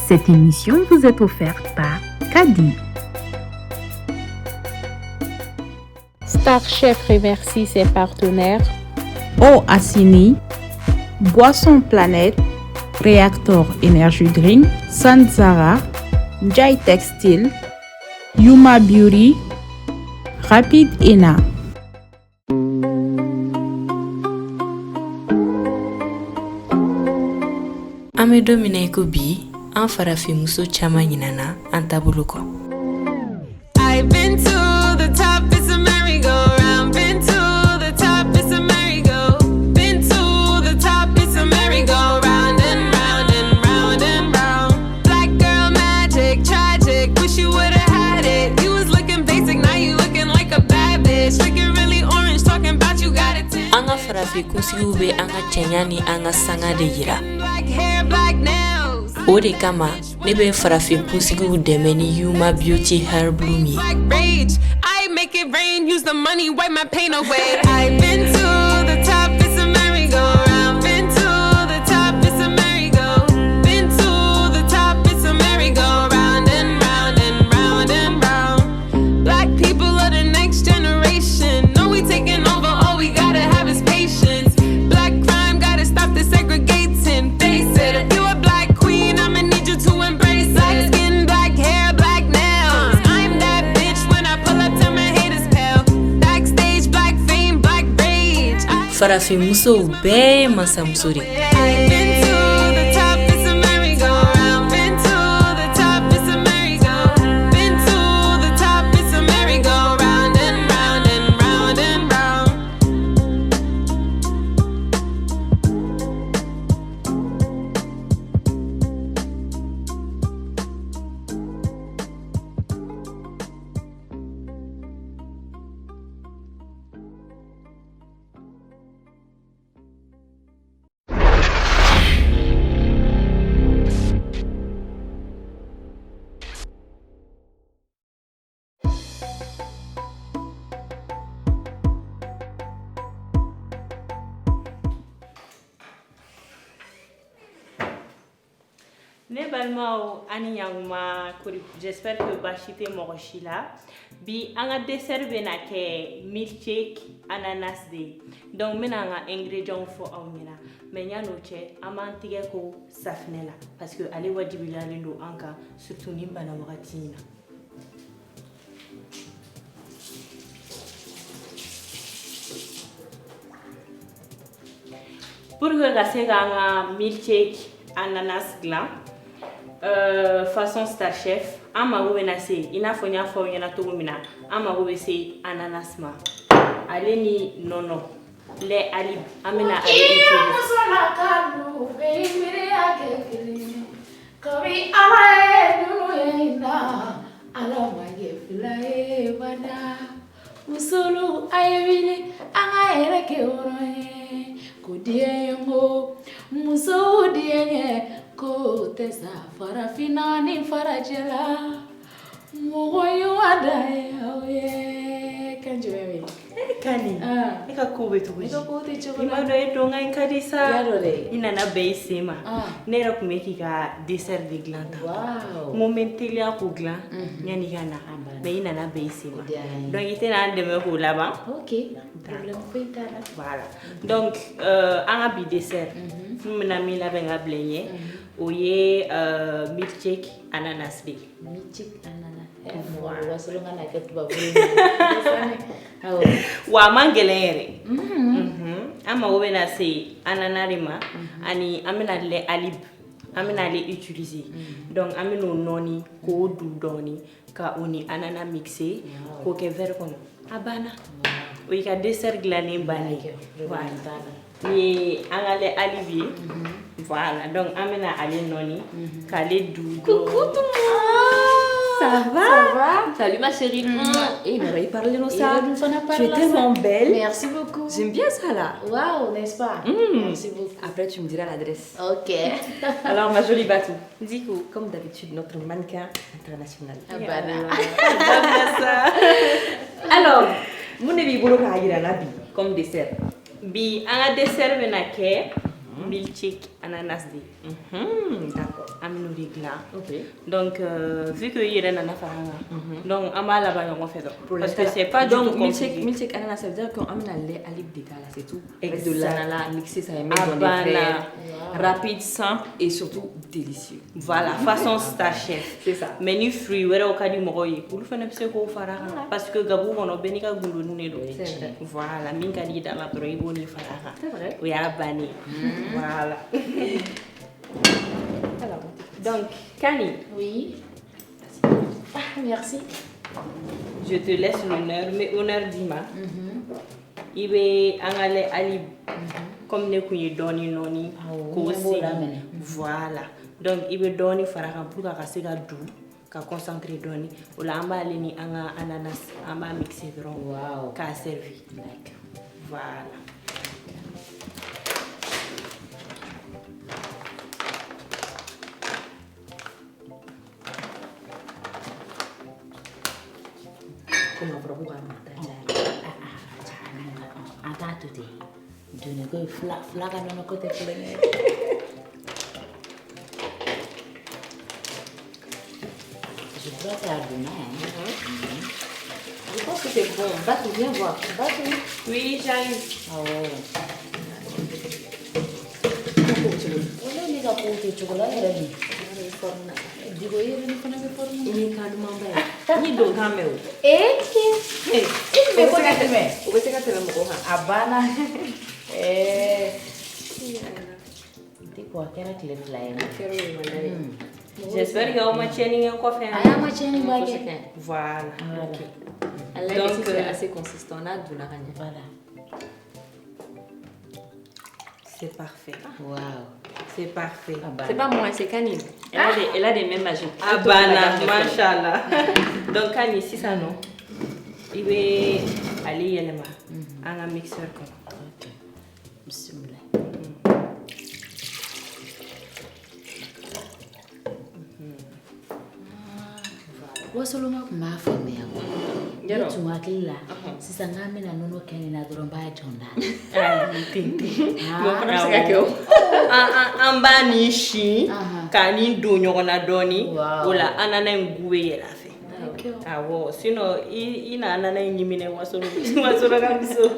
Cette émission vous est offerte par Kadi. Star Chef remercie ses partenaires. Eau Assini, Boisson Planète, Réacteur Énergie Drink, Sanzara, Jai Textile, Yuma Beauty, Rapid Ena. Ame domine ko bi an farafi muso chama nyinana an tabulu ko. I've been to the top, it's a merry-go-round. Been to the top, it's a merry-go. Been to the top, it's a merry-go-round and round and round and round. Black girl magic, tragic. Wish you would've had it. You was looking basic, now you looking like a bad bitch. Looking really orange, talking about you got it. Anga farafi kusigu be anga chenyani anga sanga de yira. Black hair, black nails. Ode kama nebe farafi kusigu demeni Yuma Beauty Hair Bloomy. Black rage, I make it rain. Use the money, wipe my pain away. I've been to the top, it's a merry-go-round. Been to the top, it's a merry-go. Been to the top, it's a merry-go-round and round and round and round. Black people are the next generation. Know we taking over, all we gotta have is patience. Black crime, gotta stop the segregating. Face it, you a black queen, I'ma need you to embrace it. Black skin, black hair, black nails. I'm that bitch when I pull up till my haters pale. Backstage, black fame, black rage. Farafi muso be masa musori. I've been to the top, it's a merry-go-round. Been to the top, it's a merry-go. Been to the top, it's a merry-go-round and round and round and round. Ne balmaw ani yanguma kuri j'espère que bashite mogoshila bi anga dessert bena ke milkshake ananas de donc mena nga ingrédients fo awnyina mais nyano che amantige ko safnela parce que ali wajibila lindo anka surtout nimba na wakatina pour que gasega nga milkshake ananas glam façon Star Chef ama go bena se ina fo nya fo nya to mina ama go be se ananas ma ale ni nono le ali amena ale Musulu ayevile anga ereke oroye kudiengo muso dienge ko tesa farafina ni farajela moyo adaye oye kanjwe kani eka kube to nika kote chokola imado edonga inkadisa yarore ina na beisema nera kumeki ka dessert de glanta wow momentilia ko glan nyani kana be ina na beisema donc itena deme ko laba ok problème feitala voilà donc anga bi dessert fumina mi la benga blenye oye milkshake ananas de milkshake ananas wasolonga na ketu babule wa mangelere ama wena se ananarima ani amena le alib amena le utiliser donc ameno noni ko du doni ka oni anana mixé ko ke ver kono abana o ka dessert glané bani voilà ni angale alibi voilà donc amena ale noni ka le du coucou tout le monde Ça va? Salut ma chérie. Et il m'avait parlé de ça. Tu es tellement belle. Merci beaucoup. J'aime bien ça là. Waouh, n'est-ce pas? Merci beaucoup. Après, tu me diras l'adresse. Ok. Alors, ma jolie Batou, dis comme d'habitude, notre mannequin international. Alors, mon évi bolo ka yira la bi comme dessert. Bi anga dessert benake milkshake ananas de. D'accord. Amino regla. Ok. Donc vu que yere nana faranga. Donc ama la ba yongo fait Pour parce que l'instant. c'est pas du tout Donc compliqué. milkshake ananas, ça veut dire qu'on amène le lait à l'huile d'égal, c'est tout. Avec de Exact. l'ananas mixé, ça va mettre dans Abana. les verres. Rapide, simple et surtout délicieux. Voilà, façon star chef. C'est ça. Mais ni fruit wera o kadi mo yi pour faire ne ko faranga parce que gabu mono benika gulu ne do. C'est vrai. Voilà, min kadi dans la tro iboni faranga. C'est vrai. Oui, à bani. Voilà. Alors, Donc, Kani, Oui. Ah, merci. je te laisse l'honneur, mais honneur Dima. Il va aller ali comme ne kunye doni noni ko si. Voilà. Donc il va donner faraka pour ka se ka du ka concentrer doni. O la amba ali ni anga ananas amba mixer dron. Wow. Ka servi. D'accord. Voilà. comment on va pouvoir manger? Ata tuti. Dune ko flaga no ko te plene. Je crois que ça a donné. Je pense que c'est bon. Batou, viens voir. Batou. Oui, j'arrive. Ah ouais. Comment tu veux? Wala ni ka ko te chocolate era ni. Digo yere ni fana me forma. Ni ka demanda. Ni do gamel. Me ko te me. O be se ka tele mo ko ha. Abana. Digo akera kile fly. Fero ni mandari. J'espère que au moins tieni en coffee. Aya ma cheni ba ke. Voilà. Ok. Donc Donc, c'est assez consistant là de la gagne. Voilà. C'est parfait. Wow. C'est parfait. C'est pas moi, c'est Canine. Elle a des mêmes magies. Abana, mashallah. Donc Kani, si ça non, il va aller yelema. Un mixeur comme. Ok. Bismillah. Wasolonga kumafamea kwa. Yetu wakila. Sisa ngami na nono keni na dromba jonda. Ambani shi kani do nyogona doni Wow. ola anana nguwe yela fe. Okay. Awo sino ina anana nyimine wasolo wasolo kamso.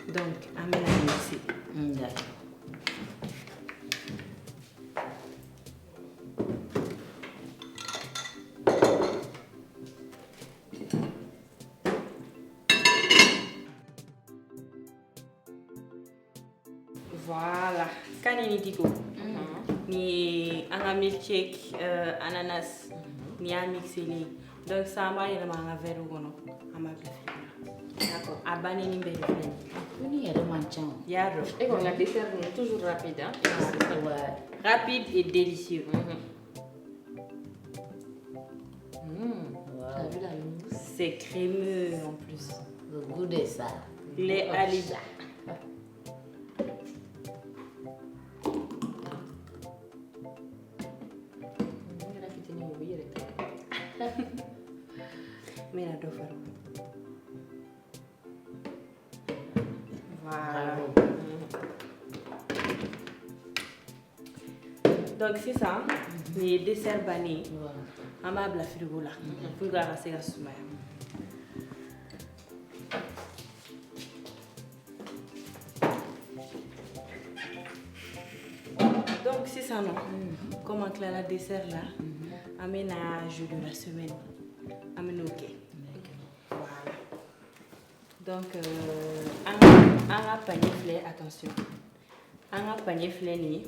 Donc amena mixi. D'accord. Voilà. Kani ni tiko. Ni anga milkshake ananas ni a mixé li. Donc ça m'a yela manga verre gono ama plafi. D'accord. Abani ni mbele fleni. Kuni yere manchan. Yaro. Et qu'on a dessert toujours rapide. Hein? Ouais. Rapide et délicieux. T'as vu la mousse? C'est crémeux en plus. Le goût de ça. Les ali. Elle a fait tenir au billet. Mais la dofa. Voilà. Donc c'est ça. Les desserts bannis. Amable la frigo là. Pour garder la soumaya. Donc c'est ça non. Comment clair la dessert là. Amène à jeu de la semaine. Amène ok. Voilà. Donc un panier fleur attention. Un panier fleur ni.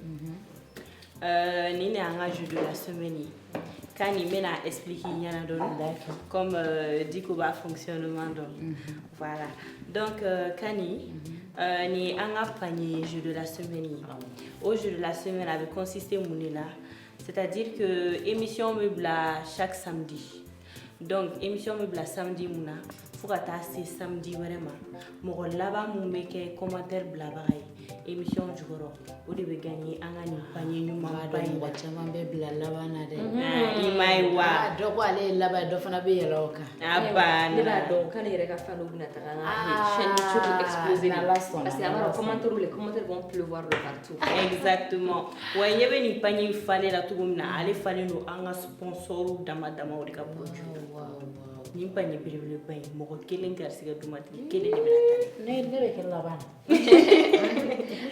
Ni un jeu de la semaine. Quand il mène à expliquer il y en a d'autres. Comme dit qu'on va fonctionnement donc. Voilà. Donc Kani ni un panier jeu de la semaine. Au jeu de la semaine avait consisté là. C'est-à-dire que émission meuble chaque samedi. Donc émission meuble samedi mouna fo ka taa se samedi wɛrɛ ma mɔgɔ laban mun bɛ kɛ commentaire bilabaga ye émission jukɔrɔ o de bɛ gagner an ka nin panier ɲumanba in mɔgɔ caman bɛ bila laban na dɛ i ma ye wa dɔ ko ale ye laban ye dɔ fana bɛ yɛlɛ o kan a banna ne b'a dɔn k'ale yɛrɛ ka fan dɔw bɛna taga an ka chaîne YouTube exploser parce que an b'a dɔn les commentaires vont pleuvoir de partout exactement wa ɲɛ bɛ nin panier falen la cogo min na ale falen don an ka sponsor dama dama o de ka produit nin panier belebeleba in mɔgɔ kelen garisigɛ dumatigi kelen de bɛna taa ne bɛ kɛ laban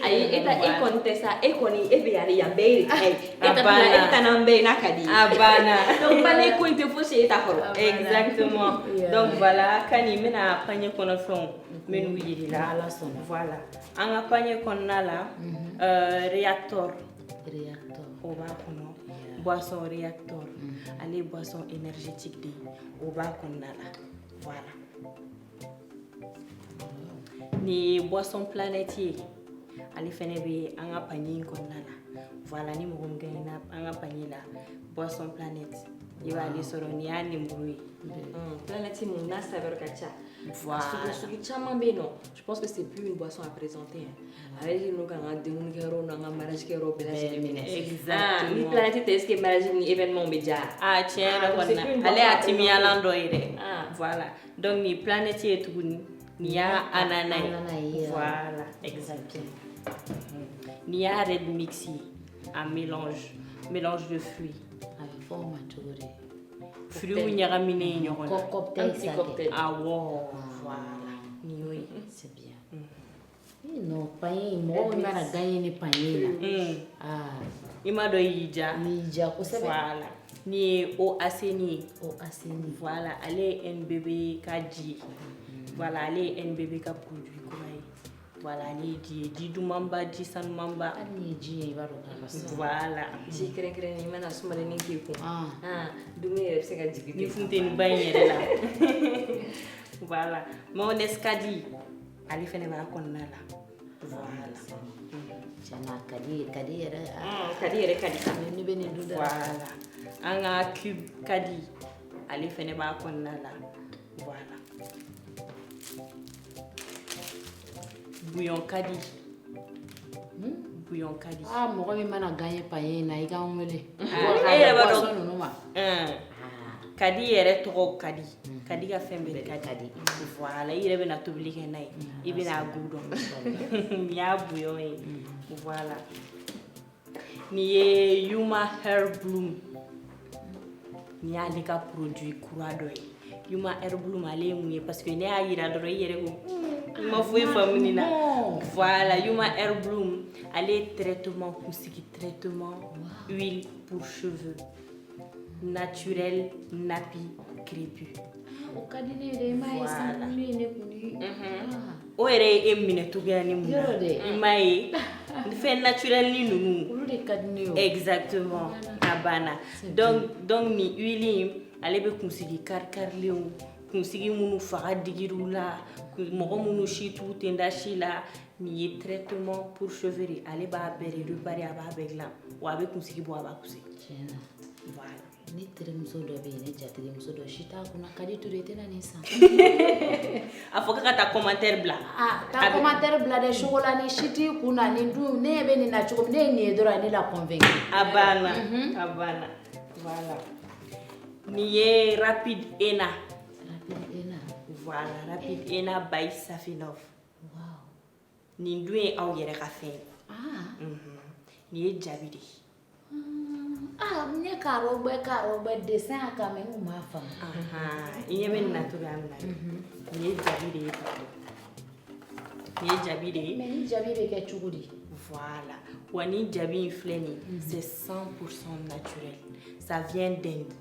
ayi e kɔni tɛ sa e kɔni e bɛ yan yan bɛɛ ye de ka ye e ta n'an bɛɛ ye n'a ka di a banna donc panier ko in tɛ fosi ye e ta kɔrɔ exactement donc voilà Kani n bɛna panier kɔnɔfɛnw n bɛ n'u yir'i la voilà an ka panier kɔnɔna la réacteur o b'a kɔnɔ boisson réacteur ale ye boisson énergétique de o b'a kɔnɔna la voilà ni boisson planète ye ale fɛnɛ bɛ an ka panier in kɔnɔna la voilà ni mɔgɔ min gagnera an ka panier la boisson planète i b'ale sɔrɔ ni y'a nemuru ye planète mun n'a saveur ka ca voilà sugu caman bɛ yen nɔ je pense que c'est plus une boisson à présenter ale de n'o kan ka dumunikɛyɔrɔw n'an ka mariage kɛyɔrɔw bɛɛ lajɛlen minɛ exactement ni planète tɛ est ce que mariage ni événement bɛ ja tiɲɛ yɛrɛ kɔni na ale y'a timiyalan dɔ ye dɛ voilà donc ni planète ye tuguni ni y'a anana ye voilà exactement ni y'a red mix ye a mélange de fruits a bɛ fɔ o ma cogo di fruits ɲagaminen ye ɲɔgɔn na cocktail awɔ voilà ni y'o ye c'est bien non panier mɔgɔ min mana gagner ni panier la i ma dɔn y'i ja kosɛbɛ voilà ni ye OAC ni voilà ale ye NBB ka ji voilà ale ye NBB ka produit kura ye voilà ale ye ji ye ji dumanba ji sanumanba hali ni ye ji ye i b'a dɔn k'a ka sa voilà ji kɛrɛnkɛrɛnnen i mana sumalennin k'i kun dumuni yɛrɛ bɛ se ka jigin ni funteniba in yɛrɛ la voilà mayonnaise ka di ale fɛnɛ b'a kɔnɔna la voilà tiɲɛna ka di yɛrɛ ka di yɛrɛ ka di ne bɛ nin dun dɛ voilà an ka cube ka di ale fɛnɛ b'a kɔnɔna la voilà bouillon ka di mɔgɔ min mana gagner panier na i k'an wele e yɛrɛ b'a dɔn ninnu ma kadi yɛrɛ tɔgɔ kadi kadi ka fɛn bɛɛ ka di voilà i yɛrɛ bɛna tobili kɛ n'a ye i bɛna a gu dɔn ni y'a bouillon ye voilà ni ye Yuma Hair Bloom ni y'ale ka produit kura dɔ ye Yuma Hair Bloom ale ye mun ye parce que ne y'a yira dɔrɔn i yɛrɛ ko i ma foyi faamu nin na voilà Yuma Hair Bloom ale ye traitement kunsigi traitement huile pour cheveux naturel nappy crépus o ka di ne yɛrɛ i m'a ye san min ye ne kun di o yɛrɛ ye e minɛ cogoya ni mun na i m'a ye fɛn naturel ni ninnu olu de ka di ne ye exactement a banna donc ni huile in ale bɛ kunsigi karikarilenw kunsigi minnu faga digir'u la mɔgɔ minnu si t'u tɛ da si la nin ye traitement pour cheveux de ale b'a bɛɛ de réparer a b'a bɛɛ dilan wa a bɛ kunsigi bɔ a b'a kunsigi tiɲɛna voilà ne terimuso dɔ bɛ yen ne jatigimuso dɔ si t'a kunna Kadi Ture i tɛna nin san a fɔ k'a ka taa commentaire bila taa commentaire bila dɛ chocolat ni si t'i kunna nin dun ne bɛ nin na cogo min ne ye nin ye dɔrɔn ne la convaincre a banna voilà nin ye Rapide Ena voilà Rapide Ena by Safinov nin dun ye aw yɛrɛ ka fɛn ye nin ye jabi de ne k'arɔ gbɛ dessin a kan mɛ n kun m'a faamu i ɲɛ bɛ nin na cogoya min na nin ye jabi de ye nin ye jabi de ye mais ni jabi bɛ kɛ cogo di voilà wa ni jabi in filɛ nin c'est 100% naturel ça vient d'Inde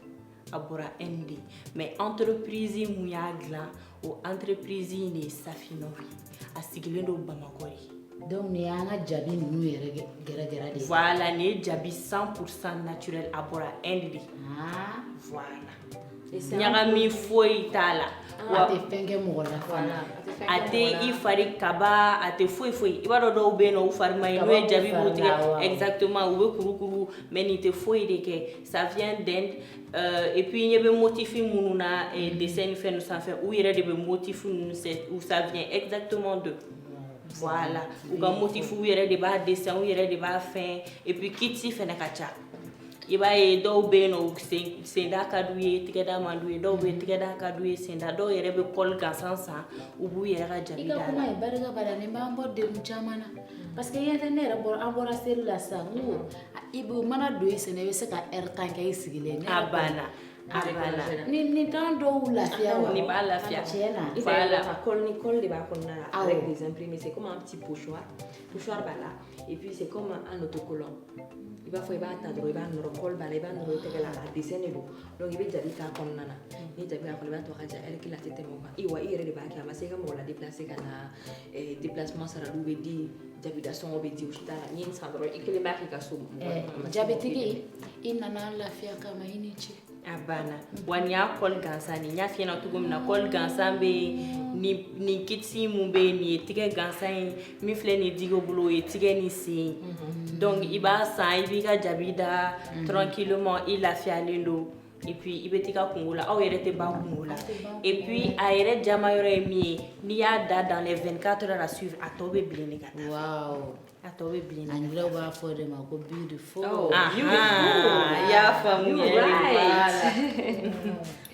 a bɔra Inde mais entreprise mun y'a dilan o entreprise in de ye Safinov ye a sigilen don Bamakɔ de donc nin y'an ka jabi ninnu yɛrɛ gɛrɛgɛrɛ de ye voilà nin ye jabi 100% naturel a bɔra Inde de voilà ɲagami foyi t'a la a tɛ fɛn kɛ mɔgɔ la fana. A tɛ i fari kaba a tɛ foyi foyi i b'a dɔn dɔw bɛ yen nɔ u fari ma ɲi n'u ye jabi b'u tigɛ exactement u bɛ kurukuru mais nin tɛ foyi de kɛ ça vient d'Inde et puis ɲɛ bɛ motif minnu na dessin ni fɛn ninnu sanfɛ u yɛrɛ de bɛ motif ninnu où ça vient exactement d'eux. Voilà u ka motif u yɛrɛ de b'a dessin u yɛrɛ de b'a fɛn et puis kiti fɛnɛ ka ca i b'a ye dɔw bɛ yen nɔ senda ka d'u ye tigɛda man d'u ye dɔw bɛ tigɛda ka d'u ye senda dɔw yɛrɛ bɛ col gansan san u b'u yɛrɛ ka jabi da la. I ka kuma ye barika b'a la nin b'an bɔ degun caman na parce que yɛrɛ ne yɛrɛ bɔra an bɔra seli la sisan n ko i bɛ mana don i sen na i bɛ se ka heure 10 kɛ i sigilen. A banna. Ni t'an dɔw lafiya wa? Ni b'a lafiya. Tiɲɛna. Voilà. Col de b'a kɔnɔna la avec des imprimés. C'est comme un petit pochoir. Pochoir b'a la et puis c'est comme un autocollant. Il va fɔ i b'a ta dɔrɔn i b'a nɔrɔ col b'a la i b'a nɔrɔ i tɛgɛ la a dessin de don donc i bɛ jabi k'a kɔnɔna na ni jabi k'a kɔnɔ i b'a to a ka ja heure kelen a tɛ tɛmɛ o kan wa i yɛrɛ de b'a kɛ a ma se i ka mɔgɔ la déplacer ka na déplacement saraliw bɛ di jabi da sɔngɔ bɛ di o si t'a la n'i ye san dɔrɔn i kelen b'a k'i ka so. Jabitigi i nana lafiya kama i ni ce. A banna wa n'i y'a col gansan nin n y'a f'i ɲɛna cogo min na col gansan bɛ yen nin kiti mun bɛ yen nin ye tigɛ gansan ye min filɛ nin digo bolo o ye tigɛ ni sen donc i b'a san i b'i ka jabi da tranquillement i lafiyalen don et puis i bɛ t'i ka kungo la aw yɛrɛ tɛ ban kungo la et puis a yɛrɛ jama yɔrɔ ye min ye n'i y'a da dans les 24 heures à suivre a tɔ bɛ bilen de ka taa. Waaw. A tɔ bɛ bilen de ka taa. Anglais b'a fɔ de ma ko beautiful. I y'a faamu yɛrɛ.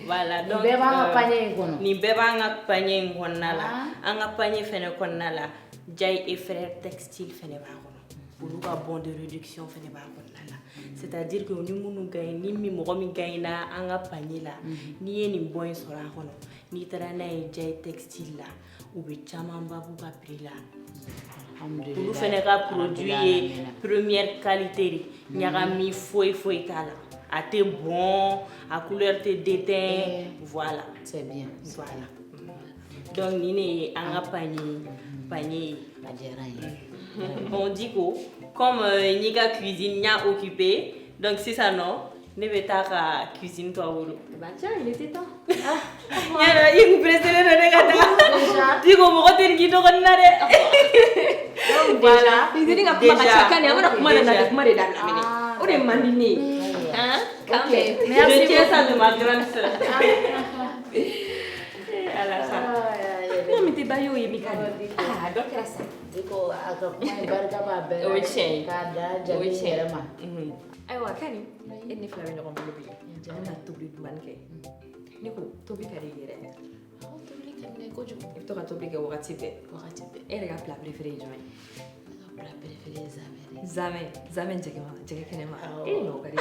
Voilà donc nin bɛɛ b'an ka panier in kɔnɔ. Nin bɛɛ b'an ka panier in kɔnɔna la an ka panier fɛnɛ kɔnɔna la Jai et Frères textile fɛnɛ b'a kɔnɔ olu ka bon de réduction fɛnɛ b'a kɔnɔna la c'est-à-dire que ni minnu gagne ni mɔgɔ min gagne na an ka panier la n'i ye nin bon in sɔrɔ a kɔnɔ n'i taara n'a ye Jai textile la u bɛ caman ba b'u ka prix la. Olu fɛnɛ ka produit ye première qualité de ɲagami foyi t'a la a tɛ bon a couleur tɛ déteint voilà. C'est bien. Voilà. Donc ni ne ye an ka panier a diyara n ye. On dit ko comme n'i ka cuisine ɲa occupé donc sisan nɔ ne bɛ taa ka cuisine tɔ wolo. Bah tiens, il était temps. Yala i kun pressé don ne ka taa Diko mɔgɔ tɛ nin k'i dɔgɔnin na dɛ. Voilà. Ini nggak kuma kacau ni, mana kuma dan kuma dan ini. Udah mandi ni. Kami. Je tiens ça de ma grande sœur. Ala sa. Não me te baio e me cai. Ah, dó que era certo. Diko a ka kuma ye barika b'a bɛɛ la. O ye tiɲɛ ye. K'a da jabi yɛrɛ ma. Ayiwa Kani, e ni fila bɛ ɲɔgɔn bolo bi. An bɛna tobili dumanni kɛ. Ne ko tobili ka di i yɛrɛ. Awɔ tobili ka di ne ye kojugu. I bɛ to ka tobili kɛ wagati bɛɛ. Wagati bɛɛ. E yɛrɛ ka plat préféré ye jumɛn ye? Ne ka plat préféré ye zamɛ de. Zamɛ jɛgɛ kɛnɛma. Eh non, ka di.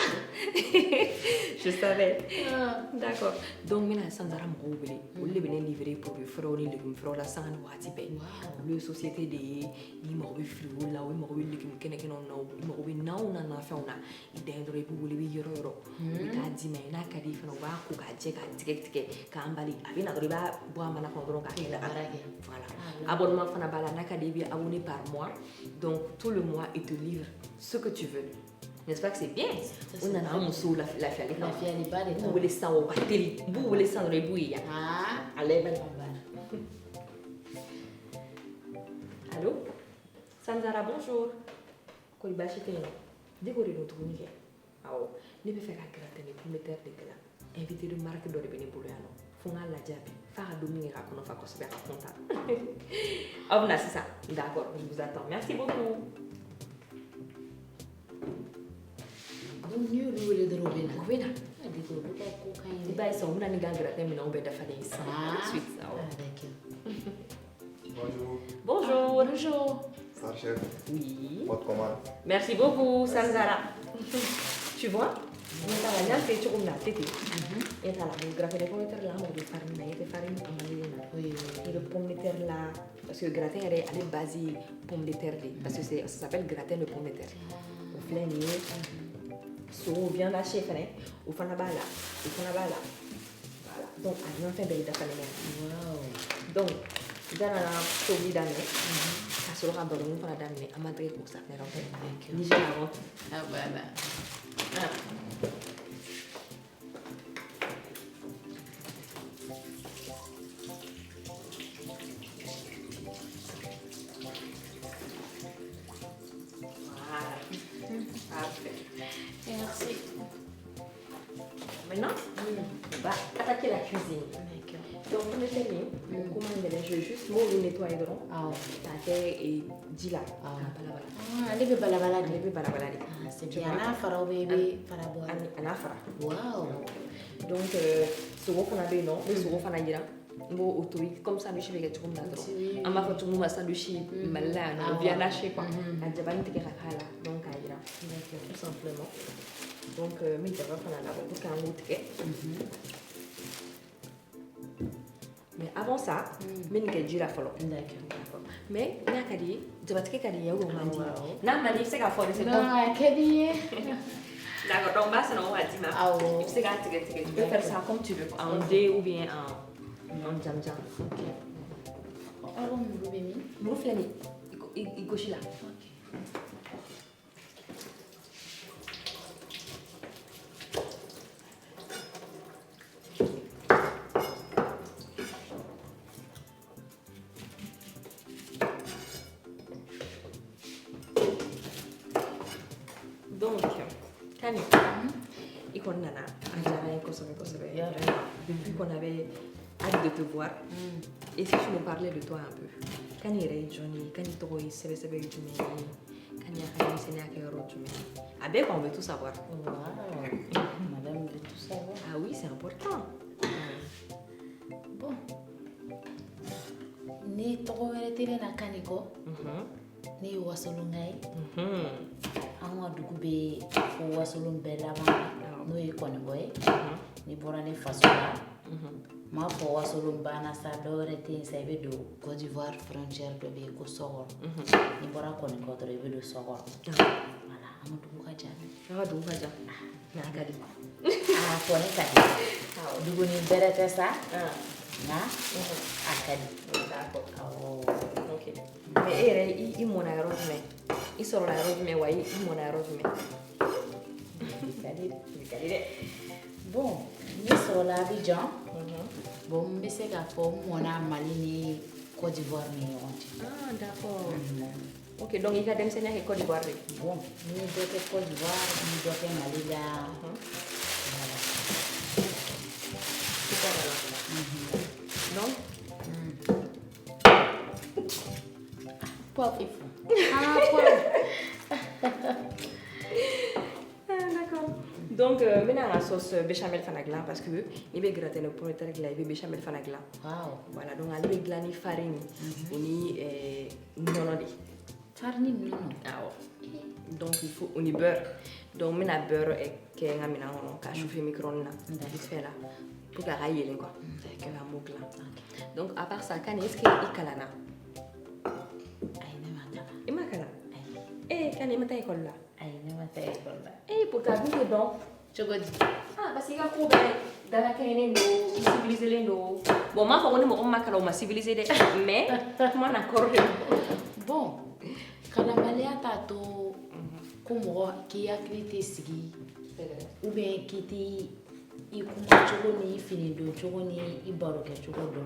Je savais. D'accord. Donc n bɛna Sanzara mɔgɔw wele. Olu de bɛ ne livrer produit frais ni légumes frais la sanga ni wagati bɛɛ. Olu ye société de ye n'i mago bɛ frigo la, i mago bɛ légumes kɛnɛkɛnɛw na, i mago bɛ naw na nafɛnw na. I dan ye dɔrɔn i b'u wele i bɛ yɔrɔ u bɛ taa d'i ma n'a ka di i fana u b'a ko k'a jɛ k'a tigɛ k'an bali a bɛ na dɔrɔn i b'a bɔ a mana kɔnɔ dɔrɔn k'a kɛ daga. Voilà. Abonnement fana b'a la n'a ka di i bɛ abonné par mois donc tout le mois il te livre ce que tu veux. N'est-ce pas que c'est bien? On a un muso lafiyali kama. Lafiyali ba de kama. B'u wele sisan o ka teli. B'u wele sisan dɔrɔn i b'u ye yan. Ale bɛ Allô? Sanzara, bonjour. Ko baasi tɛ yen nɔ. Diko de don tuguni kɛ. Awɔ. Ne bɛ fɛ ka gratin de pomme de terre de dilan. Invité de marque dɔ de bɛ ne bolo yan nɔ. Fo n k'a lajaabi. F'a ka don min kɛ k'a kɔnɔ fa kosɛbɛ a ka content. Aw bɛna sisan. D'accord, je vous attends. Merci beaucoup. Donc n'i y'olu wele dɔrɔn u bɛ na. Diko olu ka ko ka ɲi. I b'a ye sisan u bɛna ni ka gratin minɛnw bɛɛ dafalen ye sisan. Tout de suite. Awɔ. Bonjour. Bonjour. Star chef. Oui. Votre commande. Merci beaucoup, Sanzara. Tu vois? On est à la fait tu la tête. Et à la gratin de pomme de terre là, on va farine, et farine amalina. Et le pomme de terre là, parce que le gratin elle est basé pomme de terre parce que ça s'appelle gratin de pomme de terre. Au flanc so viande hachée fane, au fanabala, au fanabala. Voilà. Donc à rien fait belle d'affaire. Wow. Donc dans la tobli d'année. Solo ka baru mun fana daminɛ an ma tɛgɛ ko safunɛ dɔ fɛ ni jɛna awɔ voilà Maintenant, on va attaquer la cuisine. Donc, on est fini. Comment on je vais juste nettoyer dedans. Et dis là. Ale bɛ balabala de. Ale bɛ balabala de. C'est bien. Ana fara ou bɛ fara bɔ. Ana fara. Wow. Donc, sogo fana bɛ yen nɔ. N bɛ sogo fana jira. N b'o tobi comme sandwich bɛ kɛ cogo min na dɔrɔn. An b'a fɔ cogo min na sandwich Mali la yan nɔ viande hachée quoi. A jabani tigɛ ka k'a la donc k'a jira. Tout simplement. Donc, n bɛ jaba fana labɔ pour k'an k'o tigɛ. Mais avant ça, je vais vous dire d'accord. Mais, il y a des gens qui ont dit c'est qu'à faire, c'est bon. D'accord, donc, ça, on va dire. Tu peux faire ça comme tu veux, en dé ou bien en jam-jam. Ok. Alors, vous avez mis? Vous faites il gauche là. Donc, Kani, il qu'on a depuis qu'on avait hâte de te voir, et si tu nous parlais de toi un peu, Kani est Johnny, Kani Toro, c'est Johnny, Kani a Kani Johnny. Avec on veut tout savoir. Madame veut tout savoir. Ah oui, c'est important. Bon. Ni Toro est na Kaniko. Ni wasolungai. Anwa dugube fo wasolun bela no e koni boy. Ni bora ni fasola. Ma fo wasolun bana sa dore tin sa be do Côte d'Ivoire frontière do be ko sogor. Ni bora koni ko do be do sogor. Voilà, amudu ka jami. Amudu ka jami. Na gadi. Ah, koni kadi. Dugu ni berete sa. Na? Akadi. D'accord. Oh, OK. Mais il mon aéro mais il sort l'aéro mais ouais, il mon aéro mais. Bon, ni sort la Abidjan. Bon, mais c'est qu'à fond mon Mali ni Côte d'Ivoire ni on. Ah, d'accord. OK, donc il a dem senya Côte d'Ivoire. Bon, ni doit Côte d'Ivoire, ni doit Mali là. Voilà. C'est pas là. Non? Poivre, il faut. Ah, poivre. D'accord. Donc, maintenant, la sauce béchamel fanagla parce que il va gratter le pomme de terre, il va béchamel fanagla. Wow. Voilà, donc il va glaner farine, ni non. Farine non. Ah ouais. Donc il faut on y beurre. Donc maintenant beurre et que on a mis on a chauffé micro-ondes là. Vite fait là. Pour que ça aille quoi. C'est que la moucle là. Donc à part ça, quand est-ce qu'il kalana? Il m'a kalana. Eh, quand il m'a taillé école là. Eh, pour ta vie donc. Je veux dire. Ah, parce qu'il y a quoi dans la canne il civilisé les dos. Bon, moi faut qu'on m'a kalana, m'a civilisé des. Mais comment d'accord? Bon, kalambalea tato kumo qui a créé sigi ou bien qui ti i kuma chogo ni fini do chogo ni i baro ke chogo do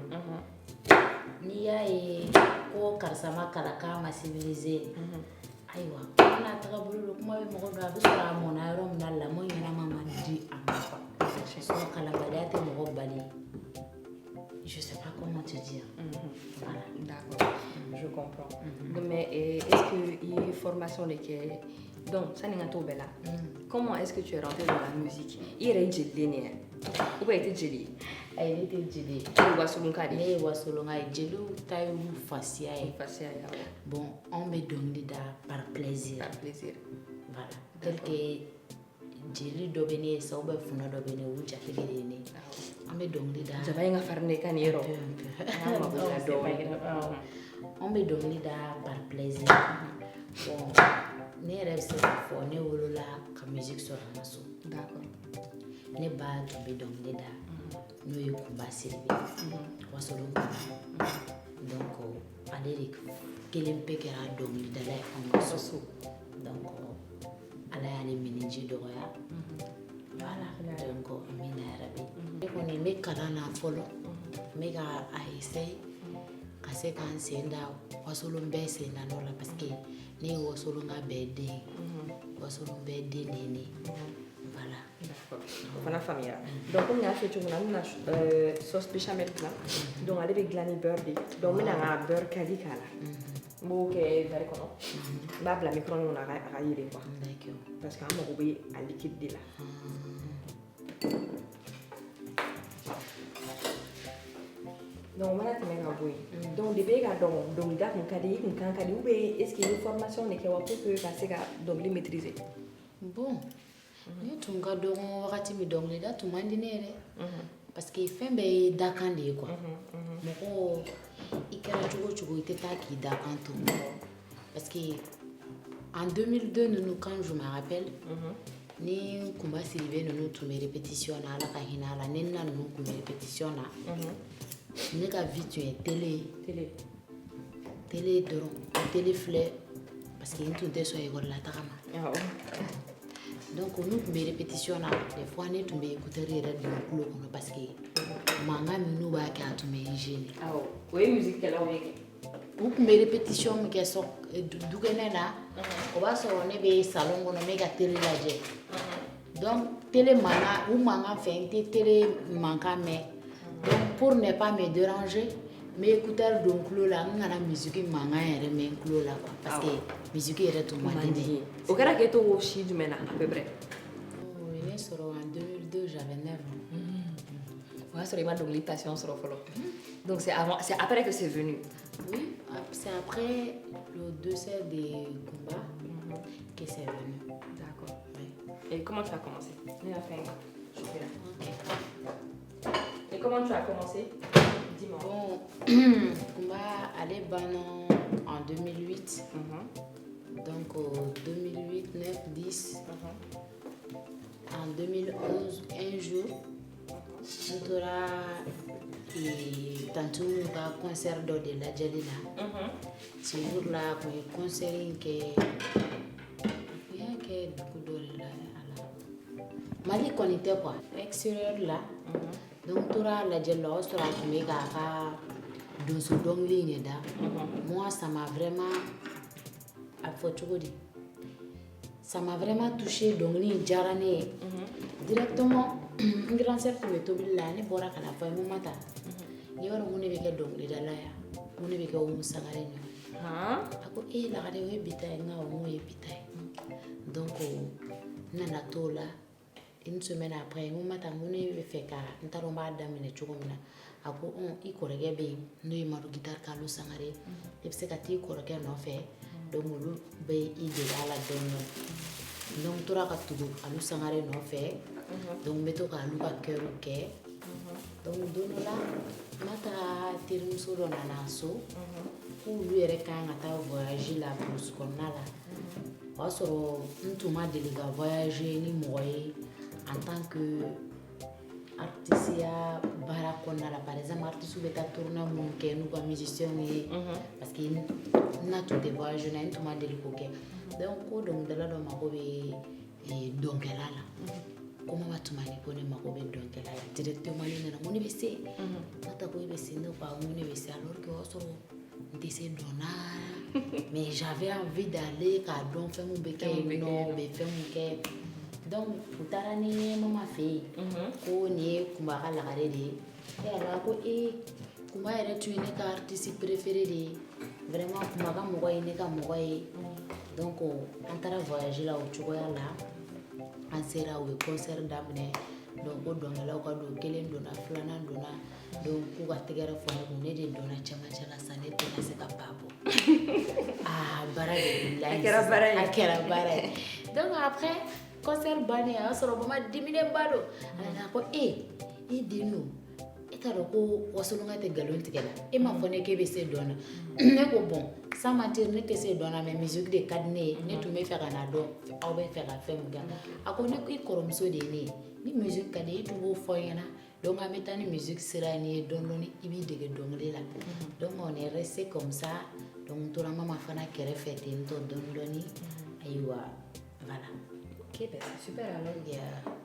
ni ya e ko karsama kalaka ma civiliser aywa na taga bulu kuma be mo do abisra mo na ro na la mo yana mama di amafa so kalambalea te mo bali je sais pas comment te dire. Voilà, d'accord. Je comprends. Mais est-ce que il y a une formation de que donc ça n'est pas tout bella. Comment est-ce que tu es rentré dans la musique? Il est gelé ou pas été gelé? Il était gelé. Il va sur le cas. Il va sur le cas. Gelé taille ou facia. Bon, on me donne des par plaisir. Par plaisir. Voilà. Tel que gelé d'obéné, ça ou bien funa d'obéné ou jacqueline. On me donne des je vais en faire des canierons. On me donne des par plaisir. Bon, ne rêve c'est fort, ne ou la musique sur la maison. D'accord. Ne bas qui me donne des nous y combattre. Donc, allez, quel impact a donné de la maison. Donc, allez, ménager de rien. Voilà, donc, on est mes canana follow. Mega a essayé. Kasi kan senda wasolon be senda no la parce que ne wasolon ga bede wasolon be de nene voilà o fana faamuyara donc comme y'a fɛ cogo min na n bɛna sauce béchamel dilan donc ale bɛ dilan ni beurre de donc n bɛna n ka beurre kadi k'a la n b'o kɛ verre kɔnɔ n b'a bila micro-ondes kɔnɔ a ka yɛlɛ quoi parce que an mago bɛ a liquide de la donc mana tɛmɛ ka bɔ yen donc depuis e ka dɔn dɔnkilida kun ka di i kun kan ka di ou bien est ce que i bɛ formation de kɛ wa pour que ka se ka dɔnkili maîtriser bon ne tun ka dɔgɔ wagati min dɔnkilida tun man di ne yɛrɛ parce que fɛn bɛɛ ye dakan de ye quoi mɔgɔ i kɛra cogo o cogo i tɛ taa k'i dakan to parce que en 2002 ninnu quand je me rappelle ni Kumba Siribe ninnu tun bɛ répétition na ala ka hinɛ a la ne na ninnu tun bɛ répétition na ne ka vie tun ye télé dɔrɔn télé filɛ parce que n tun tɛ sɔn école la taga ma donc nous tun bɛ répétition na des fois ne tun bɛ écouteur yɛrɛ don kulo kɔnɔ parce que mankan min n'u b'a kɛ a tun bɛ n gêner o ye musique kɛlaw ye kɛ u tun bɛ répétition min kɛ dukɛnɛ na o b'a sɔrɔ ne bɛ salon kɔnɔ n bɛ ka télé lajɛ donc télé mankan u mankan fɛ n tɛ télé mankan mɛn donc pour ne pas me déranger n bɛ écouteur don kulo la n kana musique mankan yɛrɛ mɛn kulo la quoi parce que musique yɛrɛ tun man di ne ye o kɛra k'e to si jumɛn na à peu près o ye ne sɔrɔ en 2002 j'avais 9 ans o y'a sɔrɔ i ma dɔnkili passion sɔrɔ fɔlɔ donc c'est après que c'est venu oui c'est après le décès de Kumba que c'est venu d'accord et comment tu as commencé ne y'a fait je suis là et comment tu as commencé dis-moi bon Kumba allait banna en 2008 donc 2008 9 10 en 2011 un jour n tora tantu ka concert dɔ de lajɛli la ce jour là kun ye concert in kɛ u y'a kɛ dugu dɔ de la a la Mali kɔni tɛ quoi extérieur la donc n tora lajɛli la o sɔrɔ a tun bɛ k'a ka donso dɔnkili in de da moi ça m'a vraiment a fɔ cogo di ça m'a vraiment touché dɔnkili in diyara ne ye directement n grand sœur tun bɛ tobili la ne bɔra ka na fɔ ye mun ma ta ni yɔrɔ mun ne bɛ kɛ dɔnkilidala yan mun ne bɛ kɛ Umu Sangare ɲɔgɔn a ko lagare o ye bi ta ye n ko awɔ n ko ye bi ta ye donc n nana t'o la une semaine après n ko ma ta mun ne bɛ fɛ ka n t'a dɔn n b'a daminɛ cogo min na a ko i kɔrɔkɛ bɛ yen n'o ye Madu Guitare Kalu Sangare i bɛ se ka taa i kɔrɔkɛ nɔfɛ donc olu bɛ i dege a la dɔɔnin donc n tora ka tugu Kalu Sangare nɔfɛ donc n bɛ to k'alu ka kɛriw kɛ donc don dɔ la n ma taga terimuso dɔ nana so k'olu yɛrɛ kan ka taa voyage la brousse kɔnɔna la o y'a sɔrɔ n tun ma deli ka voyage ni mɔgɔ ye en tant que artisiya baara kɔnɔna la par exemple artisiw bɛ taa tournée minnu kɛ n'u ka musiciens ye parce que n na tun tɛ voyage na n tun ma deli k'o kɛ donc ko dɔnkilidala dɔ mago bɛ dɔnkɛla la ko mama tuma ni ko ne mago bɛ dɔnkɛla la directement ne nana n ko ne bɛ se n'a ta ko e bɛ se ne ko awɔ n ko ne bɛ se alors que o y'a sɔrɔ n tɛ se dɔn na mais j'avais envie d'aller k'a dɔn fɛn min bɛ kɛ yen nɔ u bɛ fɛn min kɛ donc u taara ni mama fɛ yen ko nin ye Kumba ka lagare de ye e yɛrɛ ko Kumba yɛrɛ tun ye ne ka artiste préféré de ye vraiment Kumba ka mɔgɔ ye ne ka mɔgɔ ye donc an taara voyage la o cogoya la an sera u ye concert daminɛ donc ko dɔnkɛlaw ka don kelen donna filanan donna donc k'u ka tɛgɛrɛ fɔ ne kun ne de donna cɛmancɛ la sa ne tɛna se ka ba bɔ baara de wulila a kɛra baara ye donc après concert bannen a y'a sɔrɔ mama diminenba don a nana ko e den don e t'a dɔn ko wasolonka tɛ nkalon tigɛ la e m'a fɔ ne k'e bɛ se dɔn na ne ko bon sans mentir ne tɛ se dɔn na mais musique de ka di ne ye ne tun bɛ fɛ ka na dɔn aw bɛ fɛ ka fɛn min kɛ a ko ne i kɔrɔmuso de ye ne ye ni musique ka di i tun b'o fɔ n ɲɛna donc an bɛ taa ni musique sira ni ye dɔɔnin dɔɔnin i b'i dege dɔnkili la donc on est resté comme ça donc n tora mama fana kɛrɛfɛ ten tɔ dɔɔnin dɔɔnin ayiwa voilà. Ok, ben c'est super alors.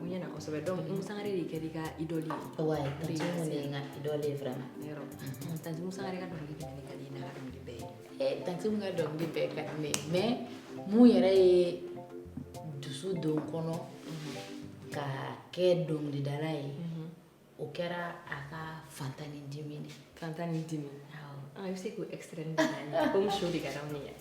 Mun ɲɛna kosɛbɛ donc Umu Sangare de kɛra i ka idole ye. Ouais, tanti mun de ye n ka idole ye vraiment. Yɔrɔ tanti Umu Sangare ka dɔnkili jumɛn de ka di i n'a ka dɔnkili bɛɛ ye. Tanti mun ka dɔnkili bɛɛ ka di ne ye mais mun yɛrɛ ye dusu don n kɔnɔ ka kɛ dɔnkilidala ye o kɛra a ka fantani dimi de. Fantani dimi. Ah, eu sei que o extra de nada. Como show de garoninha.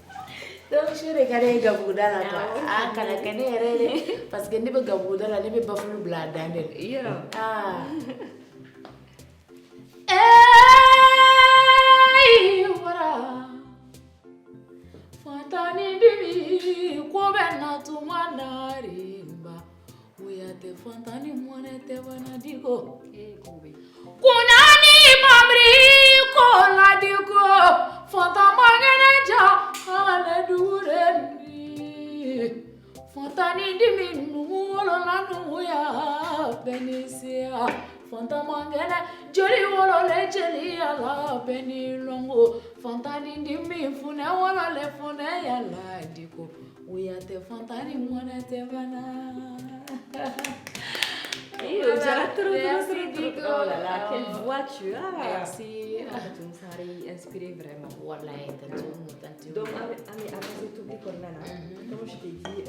Donc show de kare gabuda la quoi. Ah kana kane yɛrɛ de parce que ne bɛ gabuda la ne bɛ bafulu bila a dan de. Yɔrɔ. Ah. Ey wara. Fantani dimi ko bɛ na tuma na rimba. Oya tɛ fantani mɔnɛ tɛ bana diko. Kunani mamri ko ladiko fantama geneja ale dureni fantani dimi nuwolo la nuya benisia fantama gene joli wolo le jeli ala beni longo fantani dimi fune wolo le fune ya ladiko oya te fantani mone te bana. Oh là là, quelle voix tu as! Merci. Tu me serais inspirée vraiment. Wallahi, Donc, après tout le corona, comme je t'ai dit,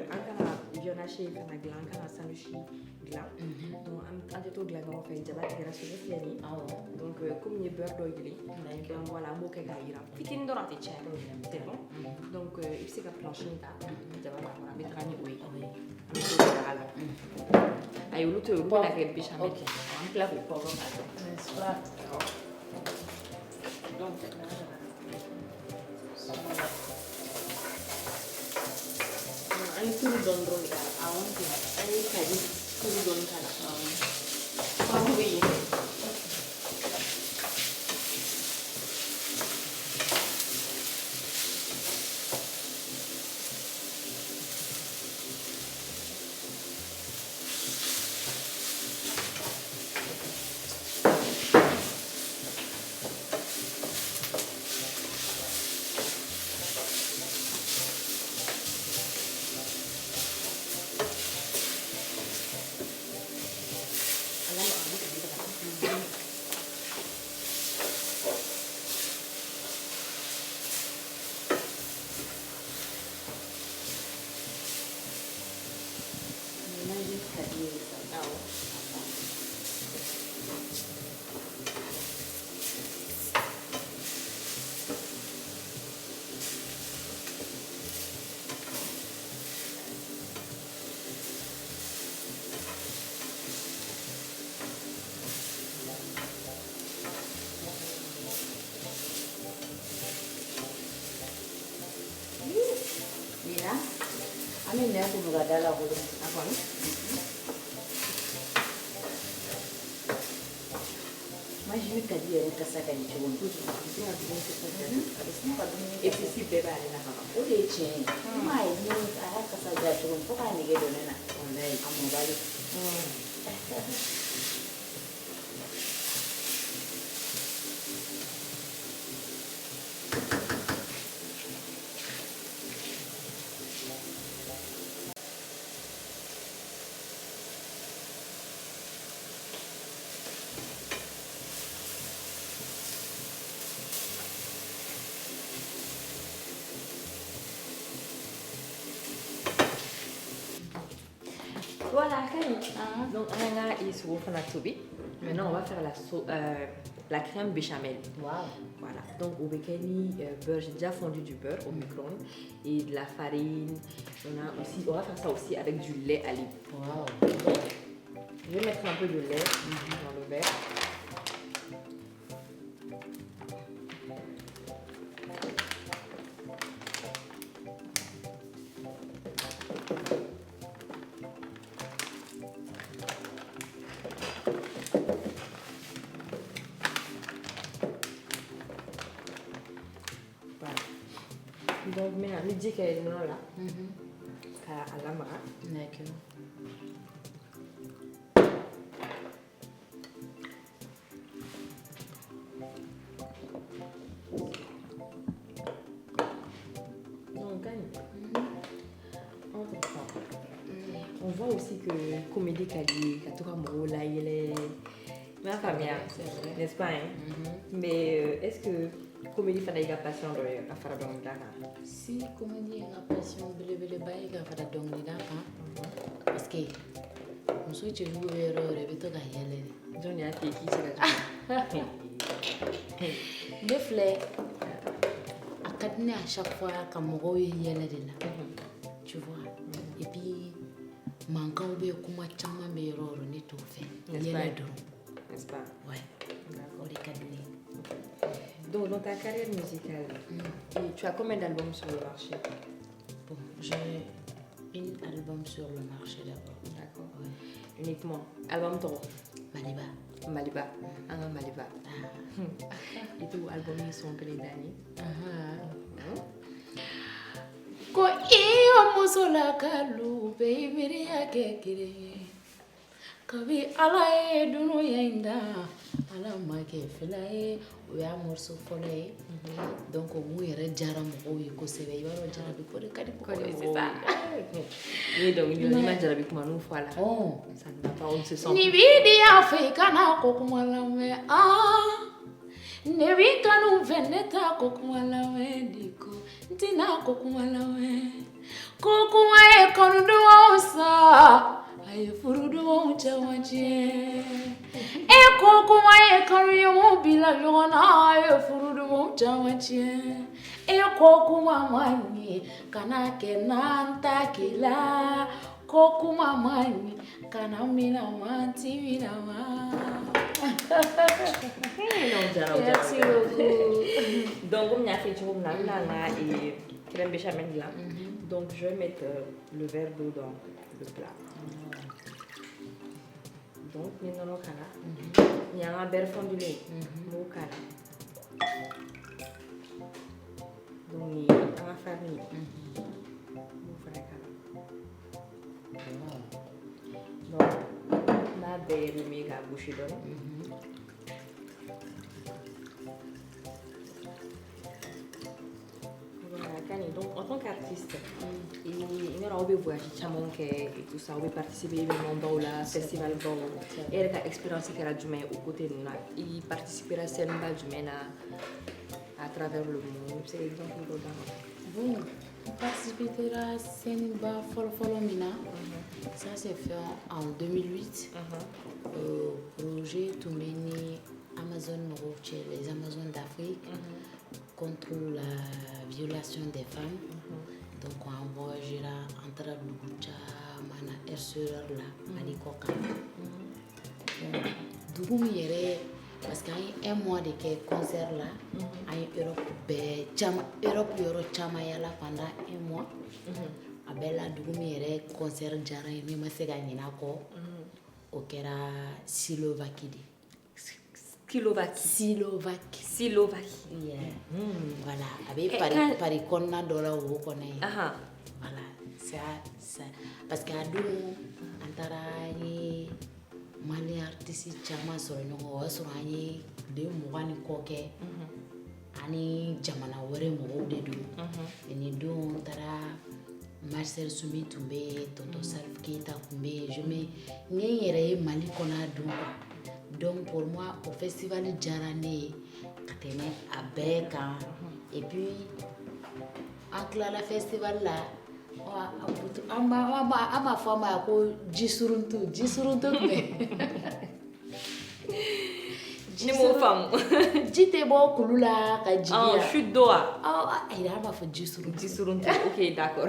encore Bionaché, Kanaglan, Kana Sanushi, Glan. Donc, en tout glan, on fait Jabat, grâce au Fiani. Donc, comme il y a beurre d'oigli, donc voilà, Moka Gaïra. Fitin dorate, c'est bon. Donc, il s'est planché, Jabat, on a mis Rani, oui. Ayo lu tuh lu lagi bisa nih. Oke. Ambil aku potong aja. Donc, Ani turu don don ka awon ke ani kaji turu don kana oui. Ami ne aku buka dala bulu. Apa nih? Imagine tadi ya kasa kan cewek tu. Esse se beba ali na cama. Udah cewek. Mai ni ada kasa jadi cewek. Pokoknya ni gitu nena. Oleh. Amu balik. Voilà, Kani. Donc, on a ici au fond la tobi. Maintenant, on va faire la crème béchamel. Wow. Voilà. Donc, au bécani, beurre, j'ai déjà fondu du beurre au micro-ondes et de la farine. On va faire ça aussi avec du lait à l'huile. Wow. Je vais mettre un peu de lait dans le verre. Donc maintenant, le dit qu'elle est là, à la mara. D'accord. Donc, on voit aussi que Comédie Kali, Katura Moro, là, il est ma famille, n'est-ce pas? Mais est-ce que Comédie Fanaïga passion à faire dans le Si comédie a passion belebele bayi ka fara dɔnkilida kan parce que muso cɛjugu bɛ yɔrɔ o yɔrɔ i bɛ to ka yɛlɛ de. Jɔn de y'a f'i ye k'i cɛ ka jugu? Ne filɛ a ka di ne à chaque fois ka mɔgɔw ye yɛlɛ de la. Tu vois? Et puis mankanw bɛ kuma caman bɛ yɔrɔ o yɔrɔ ne t'o fɛ. Yɛlɛ dɔrɔn. N'est-ce pas? Ouais. O de ka di ne ye. Donc, dans ta carrière musicale, tu as combien d'albums sur le marché? Bon, j'ai un album sur le marché d'abord. D'accord. Ouais. Uniquement. Album Toro. Maliba. Maliba. Maliba. Et tout album, ils sont appelés Dani. Ko iyo muso la kalu be miriya kɛ kelen ye kabi ala ye dunuya in da ala ma kɛ fila ye o y'a morceau fɔlɔ ye donc mun yɛrɛ diyara mɔgɔw ye kosɛbɛ i b'a dɔn jarabi ko de ka di mɔgɔw ye. C'est ça. Oui, donc il y a Jarabi kuma nous voilà. Oh, ça ne va pas, on se sent. ni bi di a fɛ kana ko kuma lamɛn ne bi kanu fɛ ne ta ko kuma lamɛn di ko n tɛna ko kuma lamɛn ko kuma ye kanudumaw sa a ye furudumaw caman tiɲɛ e ko kuma ye kanuɲɔgɔnw bila ɲɔgɔn na a ye furudumaw caman tiɲɛ e ko kuma ma ɲi kana kɛ n'an ta k'i la ko kuma ma ɲi kana mina ma ti mina ma. Merci beaucoup. Donc, comme il y a fait toujours et crème béchamel là. Donc, je vais mettre le verre d'eau dans le plat. Donc, il y a un verre fondu lait. Donc, il y a un farine. Donc, on a des méga bouchées d'eau. Donc, en tant qu'artiste, il y a des voyages et tout ça, on peut participer à l'événement dans le festival et il y a expérience qui est du au côté de nous. Il participera à cette à travers le monde. C'est l'exemple de Bon, on participera à Senba Folomina. Ça s'est fait en 2008. Projet Toumeni Amazon Roche, les Amazones d'Afrique. Contre la violation des femmes. Donc on voyage là entre Lugucha, Mana Erseur là, Manikoka. Dougoum yere parce qu'il y a un mois de concert là, en Europe yoro chama yala pendant un mois. Abella dougoum yere concert jara ni masega nyina ko. Okera Silovakide. Silovaquie. Yeah. Voilà. Avec Paris Konna dollar ou connaît. Voilà. Ça. Parce qu'à nous, antara Mali artiste chama sur nous, sur ani de moani koke. Ani jamana wore mo de do. Ni do tara Marcel Soumi Toumbe, Tonton Salf Keita Koumbe, je me n'y Mali kona do. Donc pour moi, au festival Djarane, à Beka, et puis, entre le festival là, ma femme a dit Jisuruntu, Ni mo femme. Jite bo kulula ka jiya. Je suis doa. Il a fait Jisuruntu. Ok, d'accord.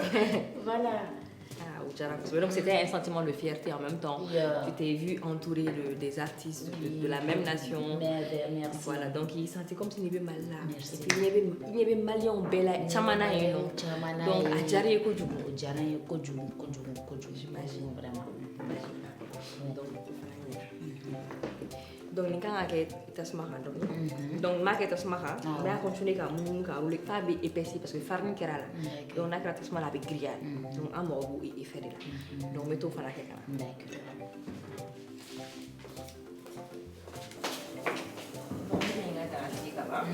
Voilà. Donc c'était un sentiment de fierté en même temps. Tu t'es vu entouré des artistes de la même nation. Merci. Voilà, donc il sentait comme s'il n'y avait mal là. Merci. Et puis il y avait Malion Bella, Chamana et non. Donc à Djari et Kodjougou. J'imagine vraiment. Donc ni kan ake tasmaha donc ma ke tasmaha mais a continuer ka mun ka rouler fa be épaissi parce que farine kera la donc na ka tasmaha la be grillade donc a mo bu e faire là donc meto fana ke kana D'accord. donc ni nga ta ci ka ba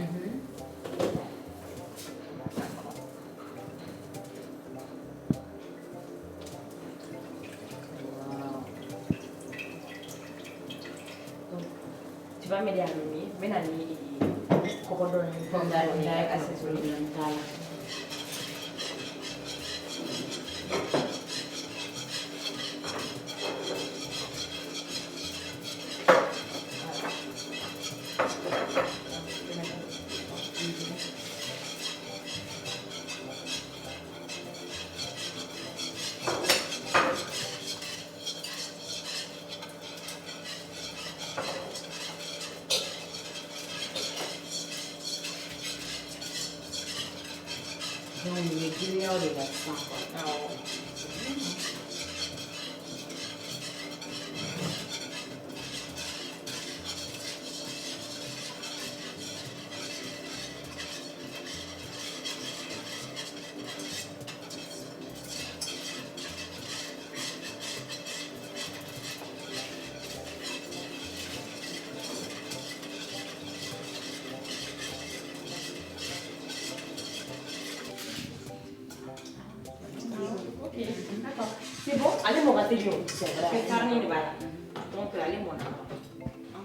tu vas m'aider à l'huile, mais la nuit, il faut donner une forme assez solide. Donc, il est junior de la sang. C'est bon? Allez, mon raté, C'est vrai. c'est carné, voilà. Donc, allez, mon on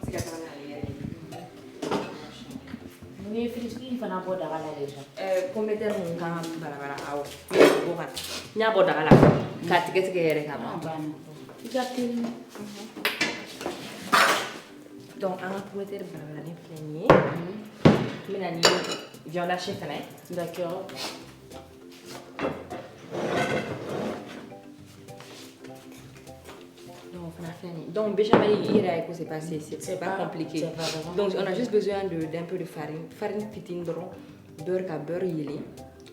s'y attend à aller. Nous avons fait une fois dans le daga là déjà. Pomme de terre, mon camp, voilà, ah ouais. Bon, il y a un bon daga là. Quatre, qu'est-ce qu'il y a Ah, bah non. Il a tellement. Donc, un pomme de terre, voilà, les fléniers. Mais la nuit, viande hachée, D'accord. Donc, béchamel, c'est pas, c'est pas compliqué. C'est pas vraiment Donc, on a juste besoin d'un peu de farine. Farine petite, beurre, beurre, yélé,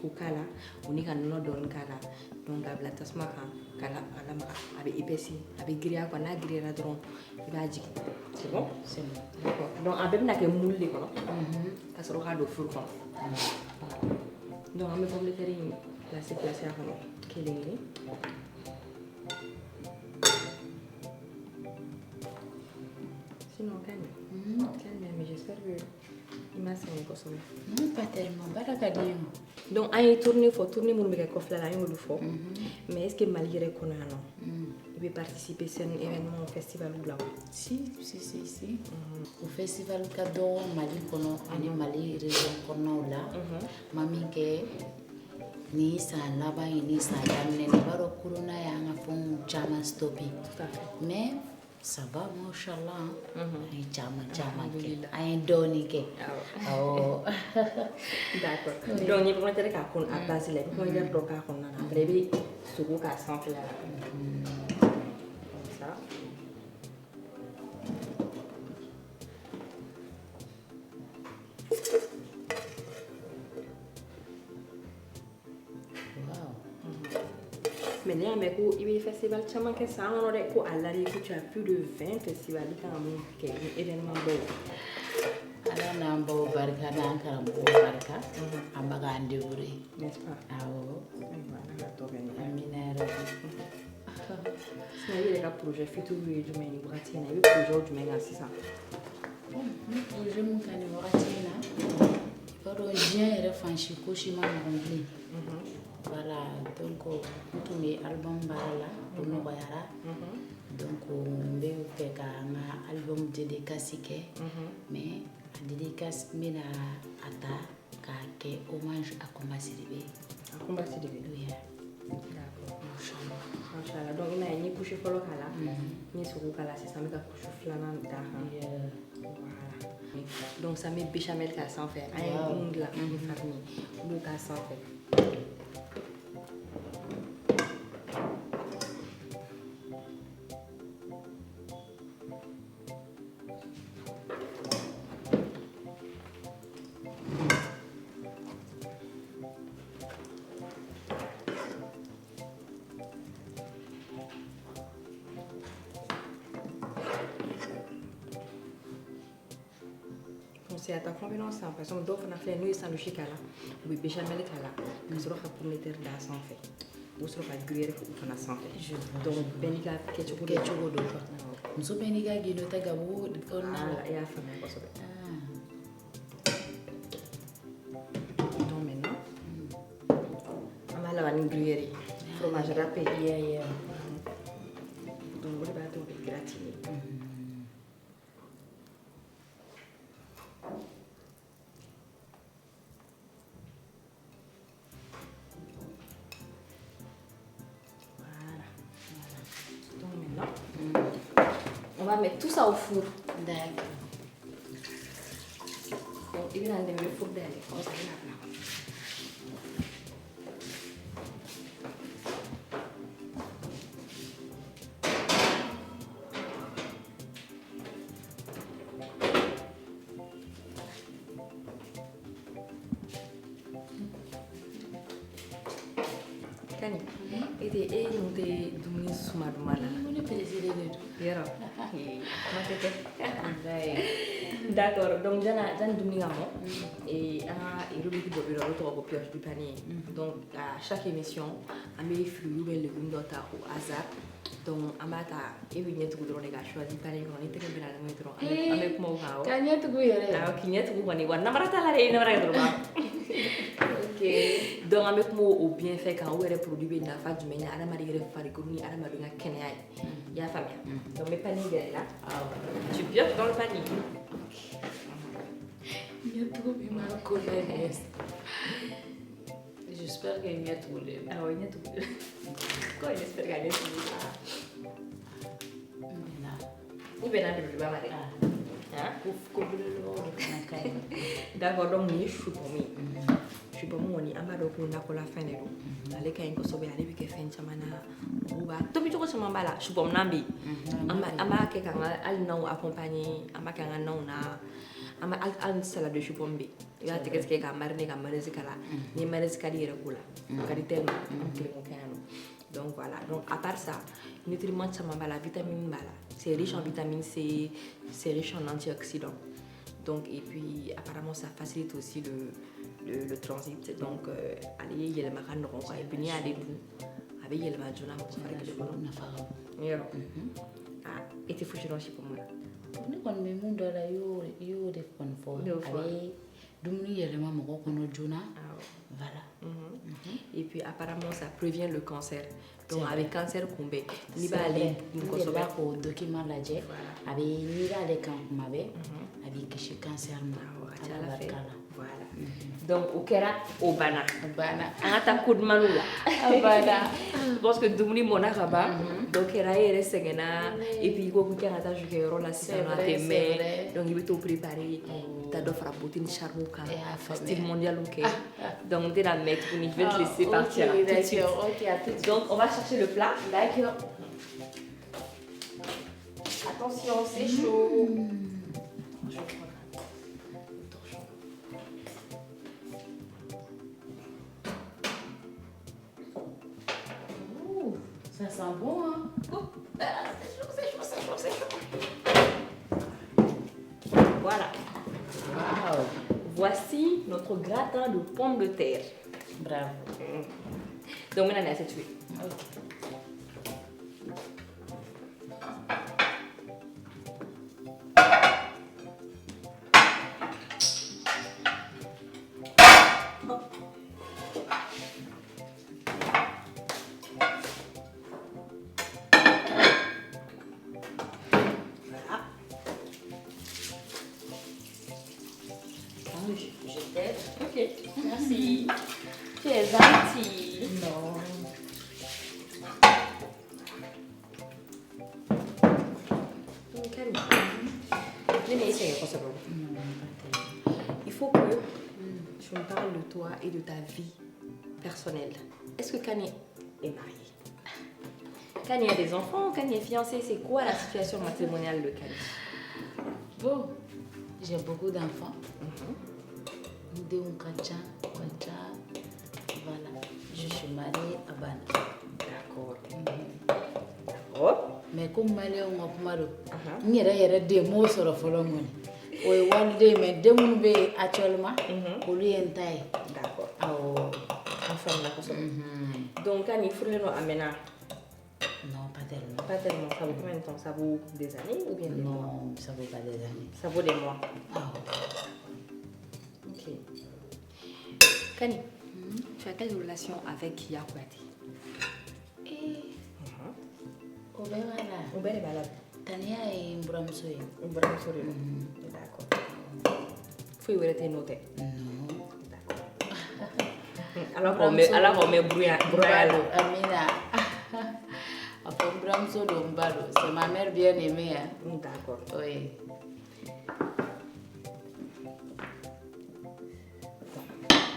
kukala, on y a non don kala. Donc, la tasma, kala, avec épaissi, avec grillé, qu'on a grillé là, il va dire. C'est bon? C'est bon. D'accord. Donc, en fait, on a que moule, parce qu'on a de four. Donc, on met pomme de terre, placé à fond. Quel est sinon, calme, mais j'espère qu'il m'a servi pour ça. Non, pas tellement. Barakadio. Donc, il faut tourner mon mec coffre là, il faut. Mais est-ce que malgré qu'on a non, il peut participer à un événement au festival ou là? Si. Au festival Kado, Mali Kono, Ani Mali, région Kono là, Mami Ke, ni sa laba ni sa yamne, ni baro kuruna ya ngafon chama stopi. Mais ça va, machallah. Ay chama ke. Ay doni ke. Oh. D'accord. Donc, il faut mettre qu'à qu'on a placé là, il faut mettre donc à qu'on a après bi suku ka sans là. Comme ça. Mais là, mais il y a un festival qui ça, on aurait quoi à l'arrivée, tu as plus de 20 festivals qui ont un événement beau. Ala nambo barka dan karambo barka. Ambaga ande buri. N'est-ce pas? Awo. Voilà, to gani. Amina rabbi. C'est il y a un projet futur du Mani Brati, il y a un projet du Mani Assisa. Projet mon kani waratina. Paro bien refanchi koshima ngombi. Voilà, donc tout mes album barala pour nous bayara. Donc on be fait un album dédicacé mais dédicace mena ata ka ke hommage à Komba Sidibé. À Komba Sidibé. Oui. D'accord. Machallah. Donc il y a une couche follow kala. Ni sur kala c'est ça mais ka couche flana da. Voilà. Donc ça met béchamel ka sans faire. Ay ong la famille. Ou ka sans faire. C'est à ta convenance, par exemple, d'autres on a fait nous sans le chicala, oui, béchamel est là, nous serons pour mettre là sans fait, nous serons pas grillés pour qu'on a sans fait. Donc, benika ketchup do. Nous sommes benika guido tagabu on a et à faire mais pas ça. Donc maintenant, on va la vanille grillée, fromage râpé. Yeah. Donc on va tout gratiner. On va mettre tout ça au four. D'accord. Donc, il va aller le four d'aller. On va aller là. Kani, et nous te dumuni suma dumala. On est plaisir de tout. Yero. Comment c'était? D'accord. Donc j'en dumuni ngamo et rubrique bobi ro to ko pioche du panier. Donc à chaque émission, on met fruits ou légumes d'ota au hasard. Donc amata et vignette ko drone ga choisi panier ko ni te bela na metro. Avec mo ha. Kanya tu yere. Ah, kinyet ko wani wan namarata la re na ra droba. Donc avec moi au bien fait quand on est produit na fa du mena ala mari re fari ko ni ala mari nga kenya ya famille. Donc mes paniers là. Tu pioches dans le panier. J'espère qu'il y a tout le. Ah oui, il y a tout. Quoi, j'espère qu'il y a tout. Ou bien là, je vais m'arrêter. D'accord, donc ni choupomi. Choupomi, on y a marre pour la fin de l'eau. Ale ka yin ko sobe ale bi ke fen chamana ruba to bi to sama bala chupom nambi ama ke kan al non accompagner ama kan non na ama al salade de chupom bi ya te ke ka marne kala ni marne kali re kula kali tel ke mo kanu. Donc voilà, donc à part ça, nutriments sama bala vitamine bala, c'est riche en vitamine C, c'est riche en antioxydants. Donc et puis apparemment ça facilite aussi le transit. Donc allez il y a le macan ronca et puis il y a des bouts avec il y a le majona pour faire que le bon et tu fous dans chez pour moi. Ni kon me mundo la yo de kon fo avec dumuni yele ma mo ko no jona. Voilà. Et puis apparemment ça prévient le cancer. Donc avec cancer combé ni ba aller ni ko so ba ko document la je avec ni ba le kan kuma be avec que cancer ma voilà. Donc au kera au bana ata coup de malula bana parce que dumuni mona kaba donc era ere segena et puis ko ku kera ta juke ro la sena te mais donc il veut tout préparer ta do fra protéine charmouka style mondial OK donc tu la mettre pour je vais te laisser partir tout de suite. OK, donc on va chercher le plat. D'accord. Attention, c'est chaud. Ça sent bon, hein? C'est chaud. Voilà. Wow. Voici notre gratin de pommes de terre. Bravo. Donc maintenant, on a cette huile. Je t'aide. Ok, merci. Tu es gentil. Non. Il faut que tu me parles de toi et de ta vie personnelle. Est-ce que Kanye est marié? Kanye a des enfants? Kanye est fiancé? C'est quoi la situation matrimoniale de Kanye? Bon, j'ai beaucoup d'enfants. Voilà. Je suis mariée à Bana. D'accord. D'accord. Mais comme malien on kuma do ni yɛrɛ de mo sɔrɔ fɔlɔ ngoni o ye walide mais denw bɛ actuellement olu ye n ta ye. D'accord. Awɔ. En femme la kosɛbɛ. Donc Kanye furu no amena? Non, pas tellement. Pas tellement. Ça vaut combien de temps? Ça vaut des années ou bien des mois? Non, ça vaut pas des années. Ça vaut des mois. Ok. Kanye, tu as quelle relation avec Yaya Kouyaté? O bɛ b'a la. O bɛɛ de b'a la. Taniya ye n buramuso ye. N buramuso de don. D'accord. Foyi wɛrɛ tɛ yen n'o tɛ? Non. D'accord. Ala k'o mɛn buraya la. Amina. A fɔ n buramuso don n ba don. C'est ma mère bien aimée. D'accord. Oui.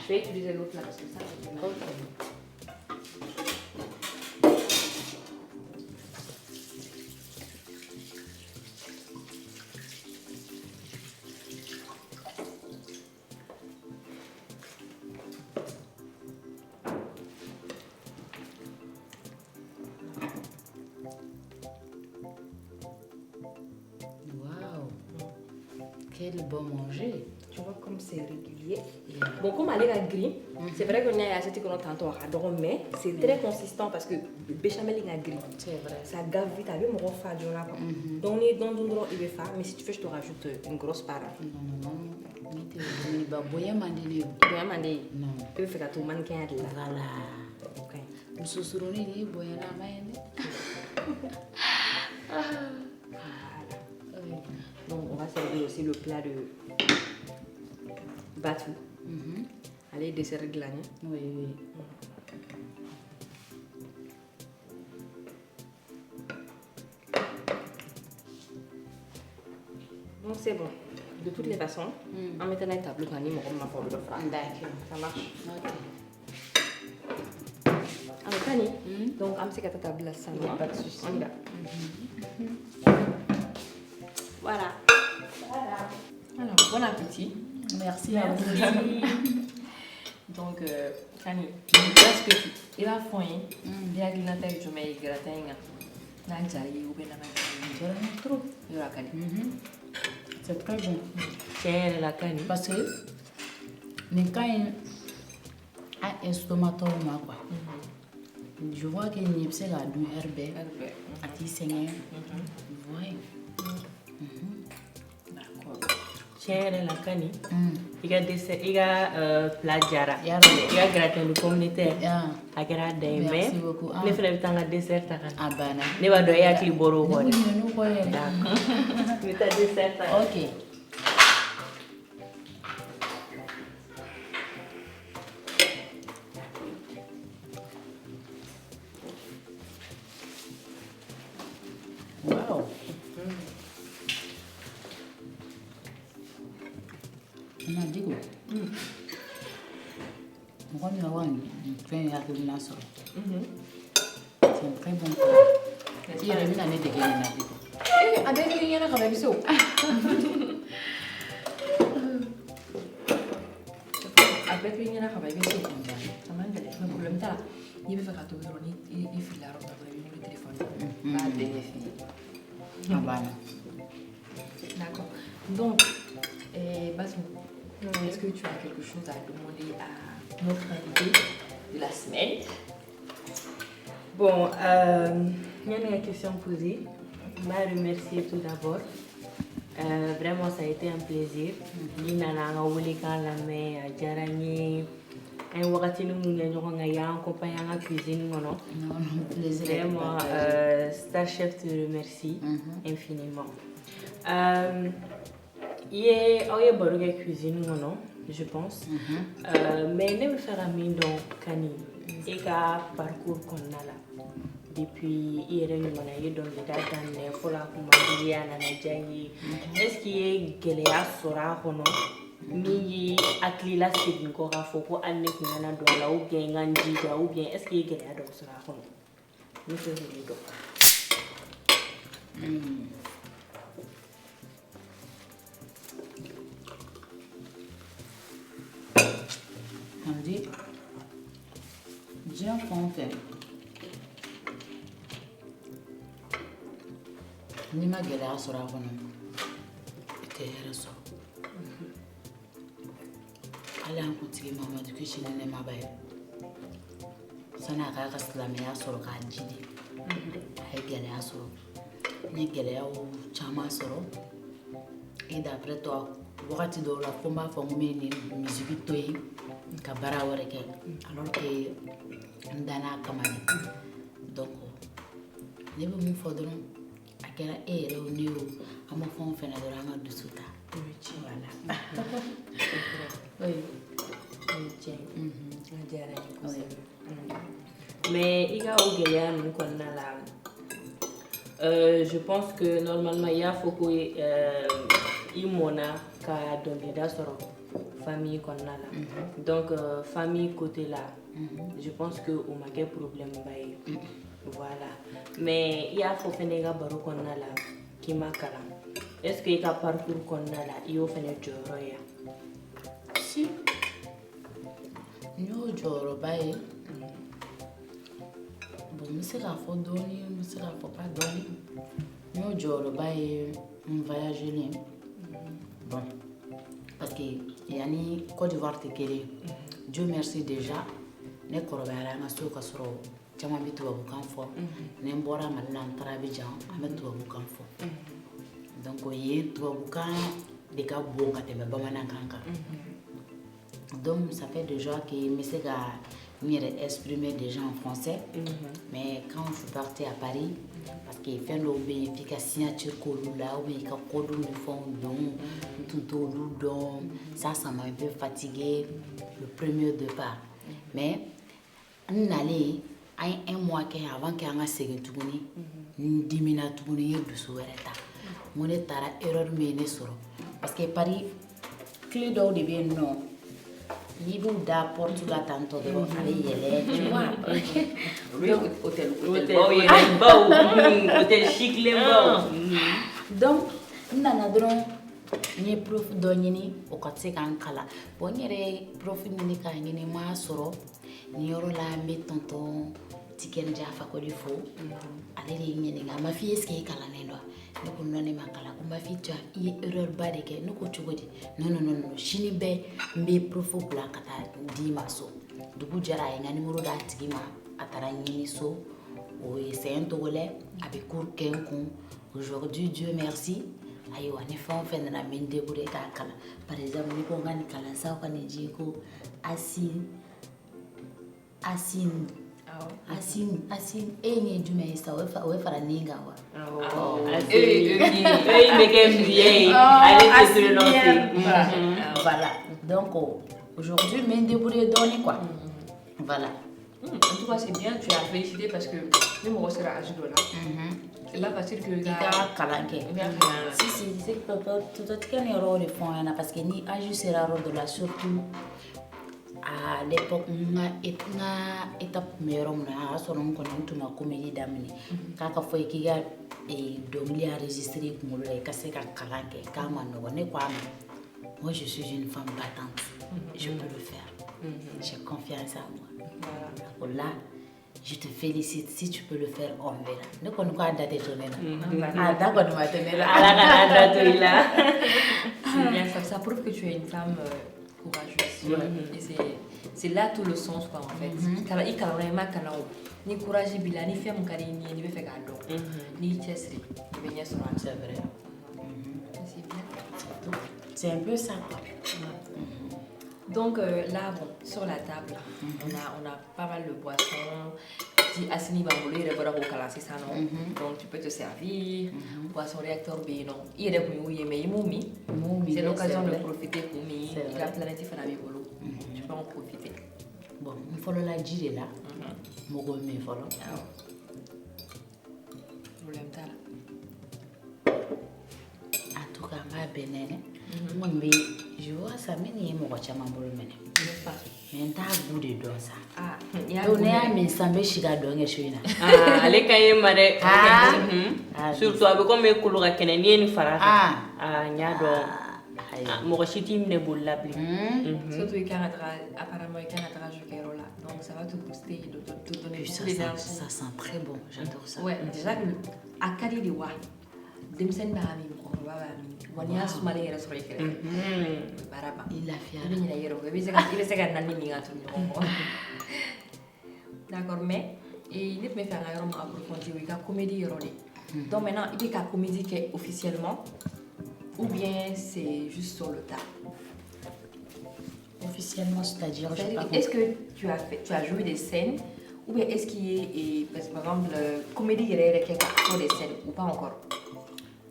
Je vais utiliser l'autre là parce que ça va être Ok. quel bon manger. Tu vois comme c'est régulier. Bon, comme elle est gris, c'est vrai qu'on a acheté qu'on tantôt à mais c'est très consistant parce que le béchamel est gris. C'est vrai. Ça gave vite, avec mon repas du là. Donc, il va faire, mais si tu veux, je te rajoute une grosse part. Non. Il va boyer mandé. Non. Tu veux faire tout mannequin de là. Voilà. Ok. Nous soussouronne les boyer la main. Donc, on va servir aussi le plat de battu. Allez, dessert glané. Oui. Donc, c'est bon. De toutes les façons, en mettant un tableau, on va faire le frais. D'accord. Ça marche. Ok. Alors, Kani, donc, on va table là, ça Il n'y a pas de souci. On y va. Voilà. Alors, bon appétit. Merci à vous. Donc, Kani, qu'est-ce que tu... Il va foyer. Il y a une attaque, je mets gratin. Il Trop. y aura Kani. C'est très bon. Tiens, la Kani. Parce que quand il a un stomato, quoi. Je vois qu'il n'y a pas de herbe. À ti seigneur. Oui. D'accord. Tiens, la Kani. Il y a plat jara. Il y a Il y a gratin de pommes de terre. Yeah. A kɛra da ye Merci mais beaucoup. ne fana bɛ taa n ka dessert ta ka na Ah ben, ne b'a dɔn e hakili bɔra o kɔ dɛ nous voyons. n bɛ taa dessert ta ka na. Ok. Wow. On a dit quoi? Moi, je vais faire un C'est un très bon plat. Il y a une année de gagner. Avec il y a un rabais biseau. Avec il y a un rabais biseau. Ça m'a dit, le problème là, il veut faire tout le monde, il fait la robe, il le téléphone. Pas de défi. Ah ben. D'accord. Donc, Basou, est-ce que tu as quelque chose à demander à notre invité de la semaine? Bon, il y a une question posée. Je vais remercier tout d'abord. Vraiment, ça a été un plaisir. Nina na wuli kan la mais jarani un wakati nu mun ya ɲɔgɔn kan ya accompagner en cuisine ngono. Non, plaisir. Vraiment, Star Chef te remercie infiniment. Aw ye baro kɛ cuisine kɔnɔ je pense. Mais ne bɛ fɛ ka min dɔn Kani e ka parcours kɔnɔna la depuis i yɛrɛ ɲuman i ye dɔnkilida daminɛ fo la kumadi a nana diya n ye est-ce que i ye gɛlɛya sɔrɔ a kɔnɔ min y'i hakili lasegin kɔ k'a fɔ ko hali ne tun kana don a la ou bien n ka n jija ou bien est-ce que i ye gɛlɛya dɔw sɔrɔ a kɔnɔ ne fɛ k'olu dɔn. On dit, Dieu fait. Ni ma gɛlɛya sɔrɔ a kɔnɔ i tɛ hɛrɛ sɔrɔ hali an kuntigi mamadu kisi ni nɛɛmaba ye sani a k'a ka silamɛya sɔrɔ k'a jidi a ye gɛlɛya sɔrɔ n ye gɛlɛyaw caman sɔrɔ et d'après toi wagati dɔw la fo n b'a fɔ n ko n bɛ nin misiki to yen ka baara wɛrɛ kɛ alors que n danna a kama de donc ne bɛ mun fɔ dɔrɔn a kɛra e yɛrɛ o ne o an ma fɛn o fɛn na dɔrɔn an ka dusu ta voilà. Oui, tiens, mais il y a aussi je pense que normalement il y a beaucoup il mona ka dongida soro famille konna la donc famille côté là je pense que o ma quel problème baye voilà mais il y a faut fenega baro konna la qui makala est-ce que il ka parcours konna la io fene joro ya si n'o jɔyɔrɔ ba ye bon n bɛ se k'a fɔ dɔɔni n bɛ se k'a fɔ pas dɔɔni n'o jɔyɔrɔ ba ye n voyagelen bon que yani Côte d'Ivoire te kelen. Dieu merci déjà ne kɔrɔbayara an ka so ka sɔrɔ caman bɛ tubabukan fɔ ne bɔra Mali la n taara Abidjan an bɛ tubabukan fɔ donc o ye tubabukan de ka bon ka tɛmɛ bamanankan kan donc ça fait déjà que n bɛ se ka n yɛrɛ exprimer déjà en français mais quand je suis partie à Paris parce que fɛn dɔw bɛ yen f'i ka signature k'olu la ou bien i ka code ni fɛnw dɔn n tun t'olu dɔn ça m'a un peu fatigué le premier départ mais n nalen an ye un mois kɛ avant que an ka segin tuguni n dimina tuguni n ye dusu wɛrɛ ta n ko ne taara erreur min ye ne sɔrɔ parce que Paris clé dɔw de bɛ yen nɔ n'i b'u da porte la tantɔ dɔrɔn a bɛ yɛlɛ tu vois hôtel chic donc n nana dɔrɔn n ye prof dɔ ɲini o ka se k'an kalan bon n yɛrɛ ye prof ɲini k'a ɲini n m'a sɔrɔ nin yɔrɔ la n bɛ tonton Tikɛni Fakoli fo ale de ye n ɲininka a ma f'i ye est-ce que i kalannen dɔn ne ko non ne ma kalan ko ma f'i i ye erreur ba de kɛ ne ko cogo di non sini bɛɛ n bɛ prof bila ka taa d'i ma so dugu jɛra a ye n ka numéro d'a tigi ma a taara n ɲini so o ye c'est un Togolais a bɛ cours kɛ n kun aujourd'hui Dieu merci ayiwa ni fɛn o fɛn nana n bɛ n débrouiller k'a kalan par exemple ni ko n ka nin kalansaw ka nin ji ko Asin e ye jumɛn ye sa o ye fara nin kan wa voilà donc aujourd'hui je me débrouille dɔɔni quoi voilà en tout cas c'est bien tu as félicité parce que ni mɔgɔ sera âge dɔ la c'est là facile que i ka kalan kɛ si tonton Tikɛni yɔrɔ de fɔ an ɲɛna parce que ni âge sera yɔrɔ dɔ la surtout à l'époque n ka étape tun bɛ yɔrɔ min na a y'a sɔrɔ n kɔni n tun ma comédie daminɛ k'a ka fɔ k'i ka dɔnkili enregistré i kunkolo la i ka se ka kalan kɛ k'a ma nɔgɔn ne ko a ma moi je suis une femme battante je peux le faire j'ai confiance en moi o la je te félicite si tu peux le faire on verra ne kɔni ko a da tɛ to ne la a da kɔni ma to ne la ala kana da to i la c'est bien ça prouve que tu es une femme courageuse et c'est là tout le sens quoi en fait i kalan ma kalan o ni courage b'i la ni fɛn min ka di i ni bɛ fɛ k'a dɔn n'i cɛsiri i bɛ ɲɛ sɔrɔ a la c'est vrai c'est bien c'est un peu ça quoi donc là bon sur la table on a pas mal de boissons si Asini bangolo yɛrɛ bɔra k'o kalan sisan nɔ donc tu peux te servir boisson réacteur bɛ yen nɔ i yɛrɛ kun y'u ye mais i m'u min c'est l'occasion de profiter k'u min i ka planète fana b'i bolo tu peux en profiter bon n fɔlɔla ji de la mɔgɔw min fɔlɔ problème t'a la en tout cas n b'a bɛɛ nɛnɛ n kɔni bɛ je vois ça min ye mɔgɔ caman bolo minɛ mais n t'a goût de dɔn sa donc ne y'a min sisan n bɛ si ka dɔn kɛ so in na ale ka ɲi ma dɛ surtout a bɛ komi e kolo ka kɛnɛ n'i ye nin fara kan n y'a dɔn mɔgɔ si t'i minɛ boli la bilen surtout i kan ka taga apparemment i kan ka taga jukɛyɔrɔ la donc ça va te booster te donner ça sent très bon j'adore ça ouais déjà a ka di de wa denmisɛnnin b'a min mɔgɔkɔrɔba b'a min wa n'i y'a sumalen yɛrɛ sɔrɔ i kɛrɛfɛ baara ban i lafiyara i bɛ ɲinɛ i yɛrɛ kɔ i bɛ se ka naani min ka turu ɲɔgɔn kɔ d'accord mais ne tun bɛ fɛ an ka yɔrɔ min approfondir o i ka comédie yɔrɔ de donc maintenant i bɛ ka comédie kɛ officiellement ou bien c'est juste sur le tas officiellement c'est-à-dire est-ce que tu as joué des scènes ou bien est-ce qu'il y a par exemple comédie yɛrɛ kɛ ka fɔ des scènes ou pas encore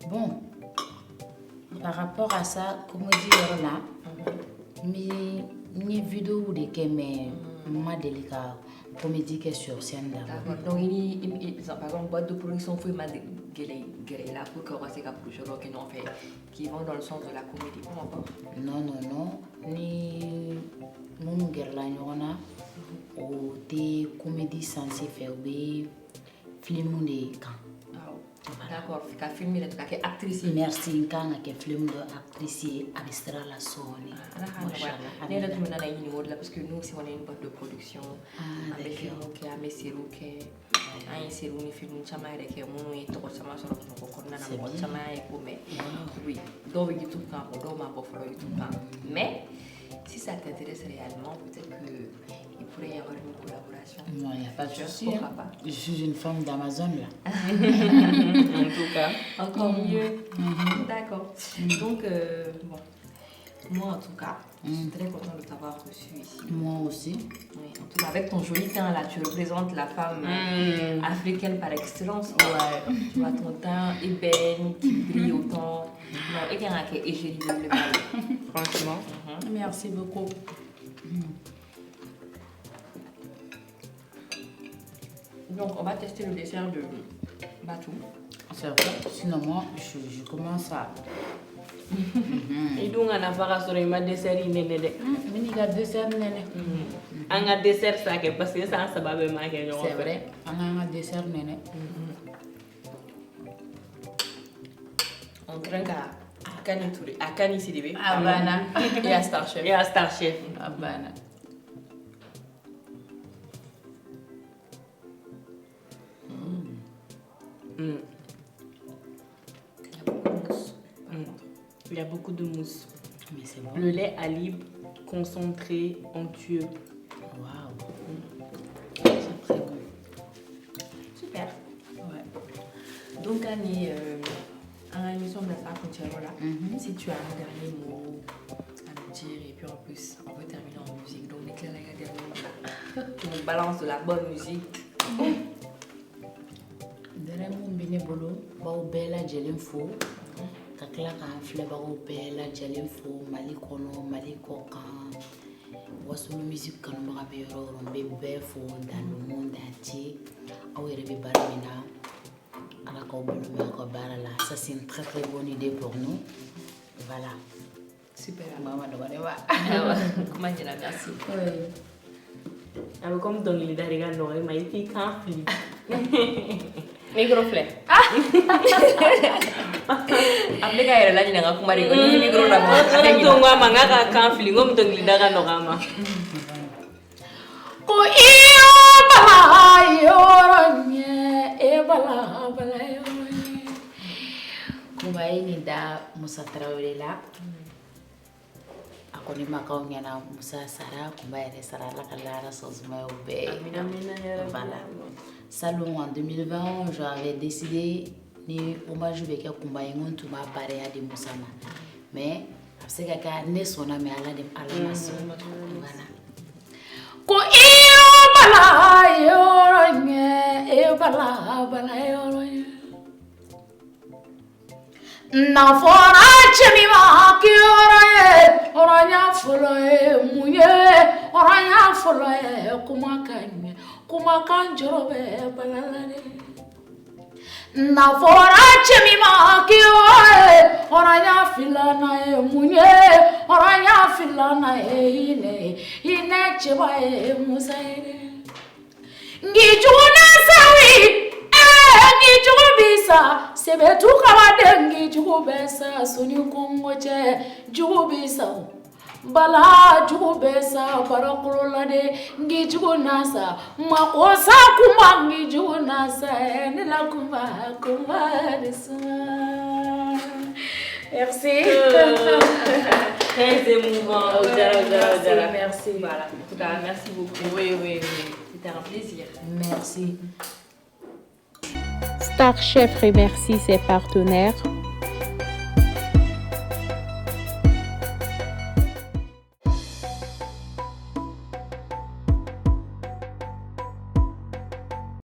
bon par rapport à ça comédie yɔrɔ la n ye vidéo de kɛ mais n ma deli ka comédie kɛ sur scène d'abord donc par exemple boîte de production foyi ma gɛrɛ la pour que on se ka projet dɔ kɛ ɲɔgɔn fɛ qui vont dans le sens de la comédie comment pas non ni minnu gɛrɛla ɲɔgɔn na o tɛ comédie censé fɛ o bɛ film de kan D'accord, ka film la ka actrice. Merci kanga ke film de actrice abistra la soni. Ne la tumana na yini wala parce que nous si on est une boîte de production. Avec film qui a messiru que ay seru ni film chama reke munu e to chama so ko ko na mo chama e ko me. Oui, do bi tout temps do ma bo folo tout temps. Mais si ça t'intéresse réellement, peut-être que il pourrait y avoir une collaboration. Non, il n'y a pas de souci. Je suis une femme d'Amazon là. En tout cas, encore mieux. D'accord. Donc, bon, moi en tout cas, je suis très contente de t'avoir reçu ici. Moi aussi. Oui, en tout cas, avec ton joli teint là, tu représentes la femme africaine par excellence. Ouais. Tu vois, ton teint ébène, qui brille autant. Non, et bien, et j'ai dit le mal. Franchement. Merci beaucoup. Donc, on va tester le dessert de Batou. C'est vrai. Sinon, moi, je commence à. Et donc, on a pas rassuré ma dessert inédit. Mais il y a dessert néné. On a dessert ça parce que ça va bien marquer. C'est vrai. On a un dessert néné. On trinque à Kani Touré, à Kani Sidibé. Abana. Et à Star Chef. Et à Star Chef. Abana. Il y a beaucoup de mousse. Mais c'est bon. Le lait à libre concentré onctueux. Waouh. C'est très bon. Super. Ouais. Donc, Annie, nous sommes dans la frontière là. Si tu as un dernier mot à nous dire, et puis en plus, on peut terminer en musique. Donc, Nicolas, la dernière mot. Tu nous balances de la bonne musique. Dernier mot, Bénébolo, Baobella, Djelinfo. Kakla kan flebaro bela Djelinfo, Malikono, Malikokan. Wasulu musique kan marabe yoro bébé fo dans le monde entier. Awere be baramina. Ala ko bolo me ko barala. Ça c'est une très très bonne idée pour nous. Voilà. Super. Maman de Waneva. Comment dire merci. Oui. Alors comme dans les derniers jours, il m'a été conflit. Microflé. Après quand elle a dit n'a pas marié, ni micro là. Donc moi mangaka conflit, ngom dans les derniers jours. Ko iyo bala yoronye e bala bala yoronye. Kuma ini da Musa Traoré là. Akoni makao ngena Musa Sara kuma yere Sara la kala sozuma ube. Voilà. Salon en 2020, j'avais décidé ni hommage beke kumba yengon tuma pare ya de Musa na. Mais après kaka ne sona me ala de ala maso. Voilà. Ko iyo bala yoronye e bala bala yoronye. Na fora chemi ma ki oroye oranya foloye munye oranya foloye kuma kan jorobe balalane. Na fora chemi ma ki oroye oranya filana munye oranya filana ine cheba musaire. Ngijuna sawi Jugubisa, sebe tu kawadengi jugubesa suni kongoche jugubisa bala jugubesa parakulola de ngi jugunasa makosa kuma ngi jugunasa nila kuma desa. Merci. Très émouvant. Merci. Voilà. En tout cas, merci beaucoup. Oui. C'était un plaisir. Merci. Star Chef remercie ses partenaires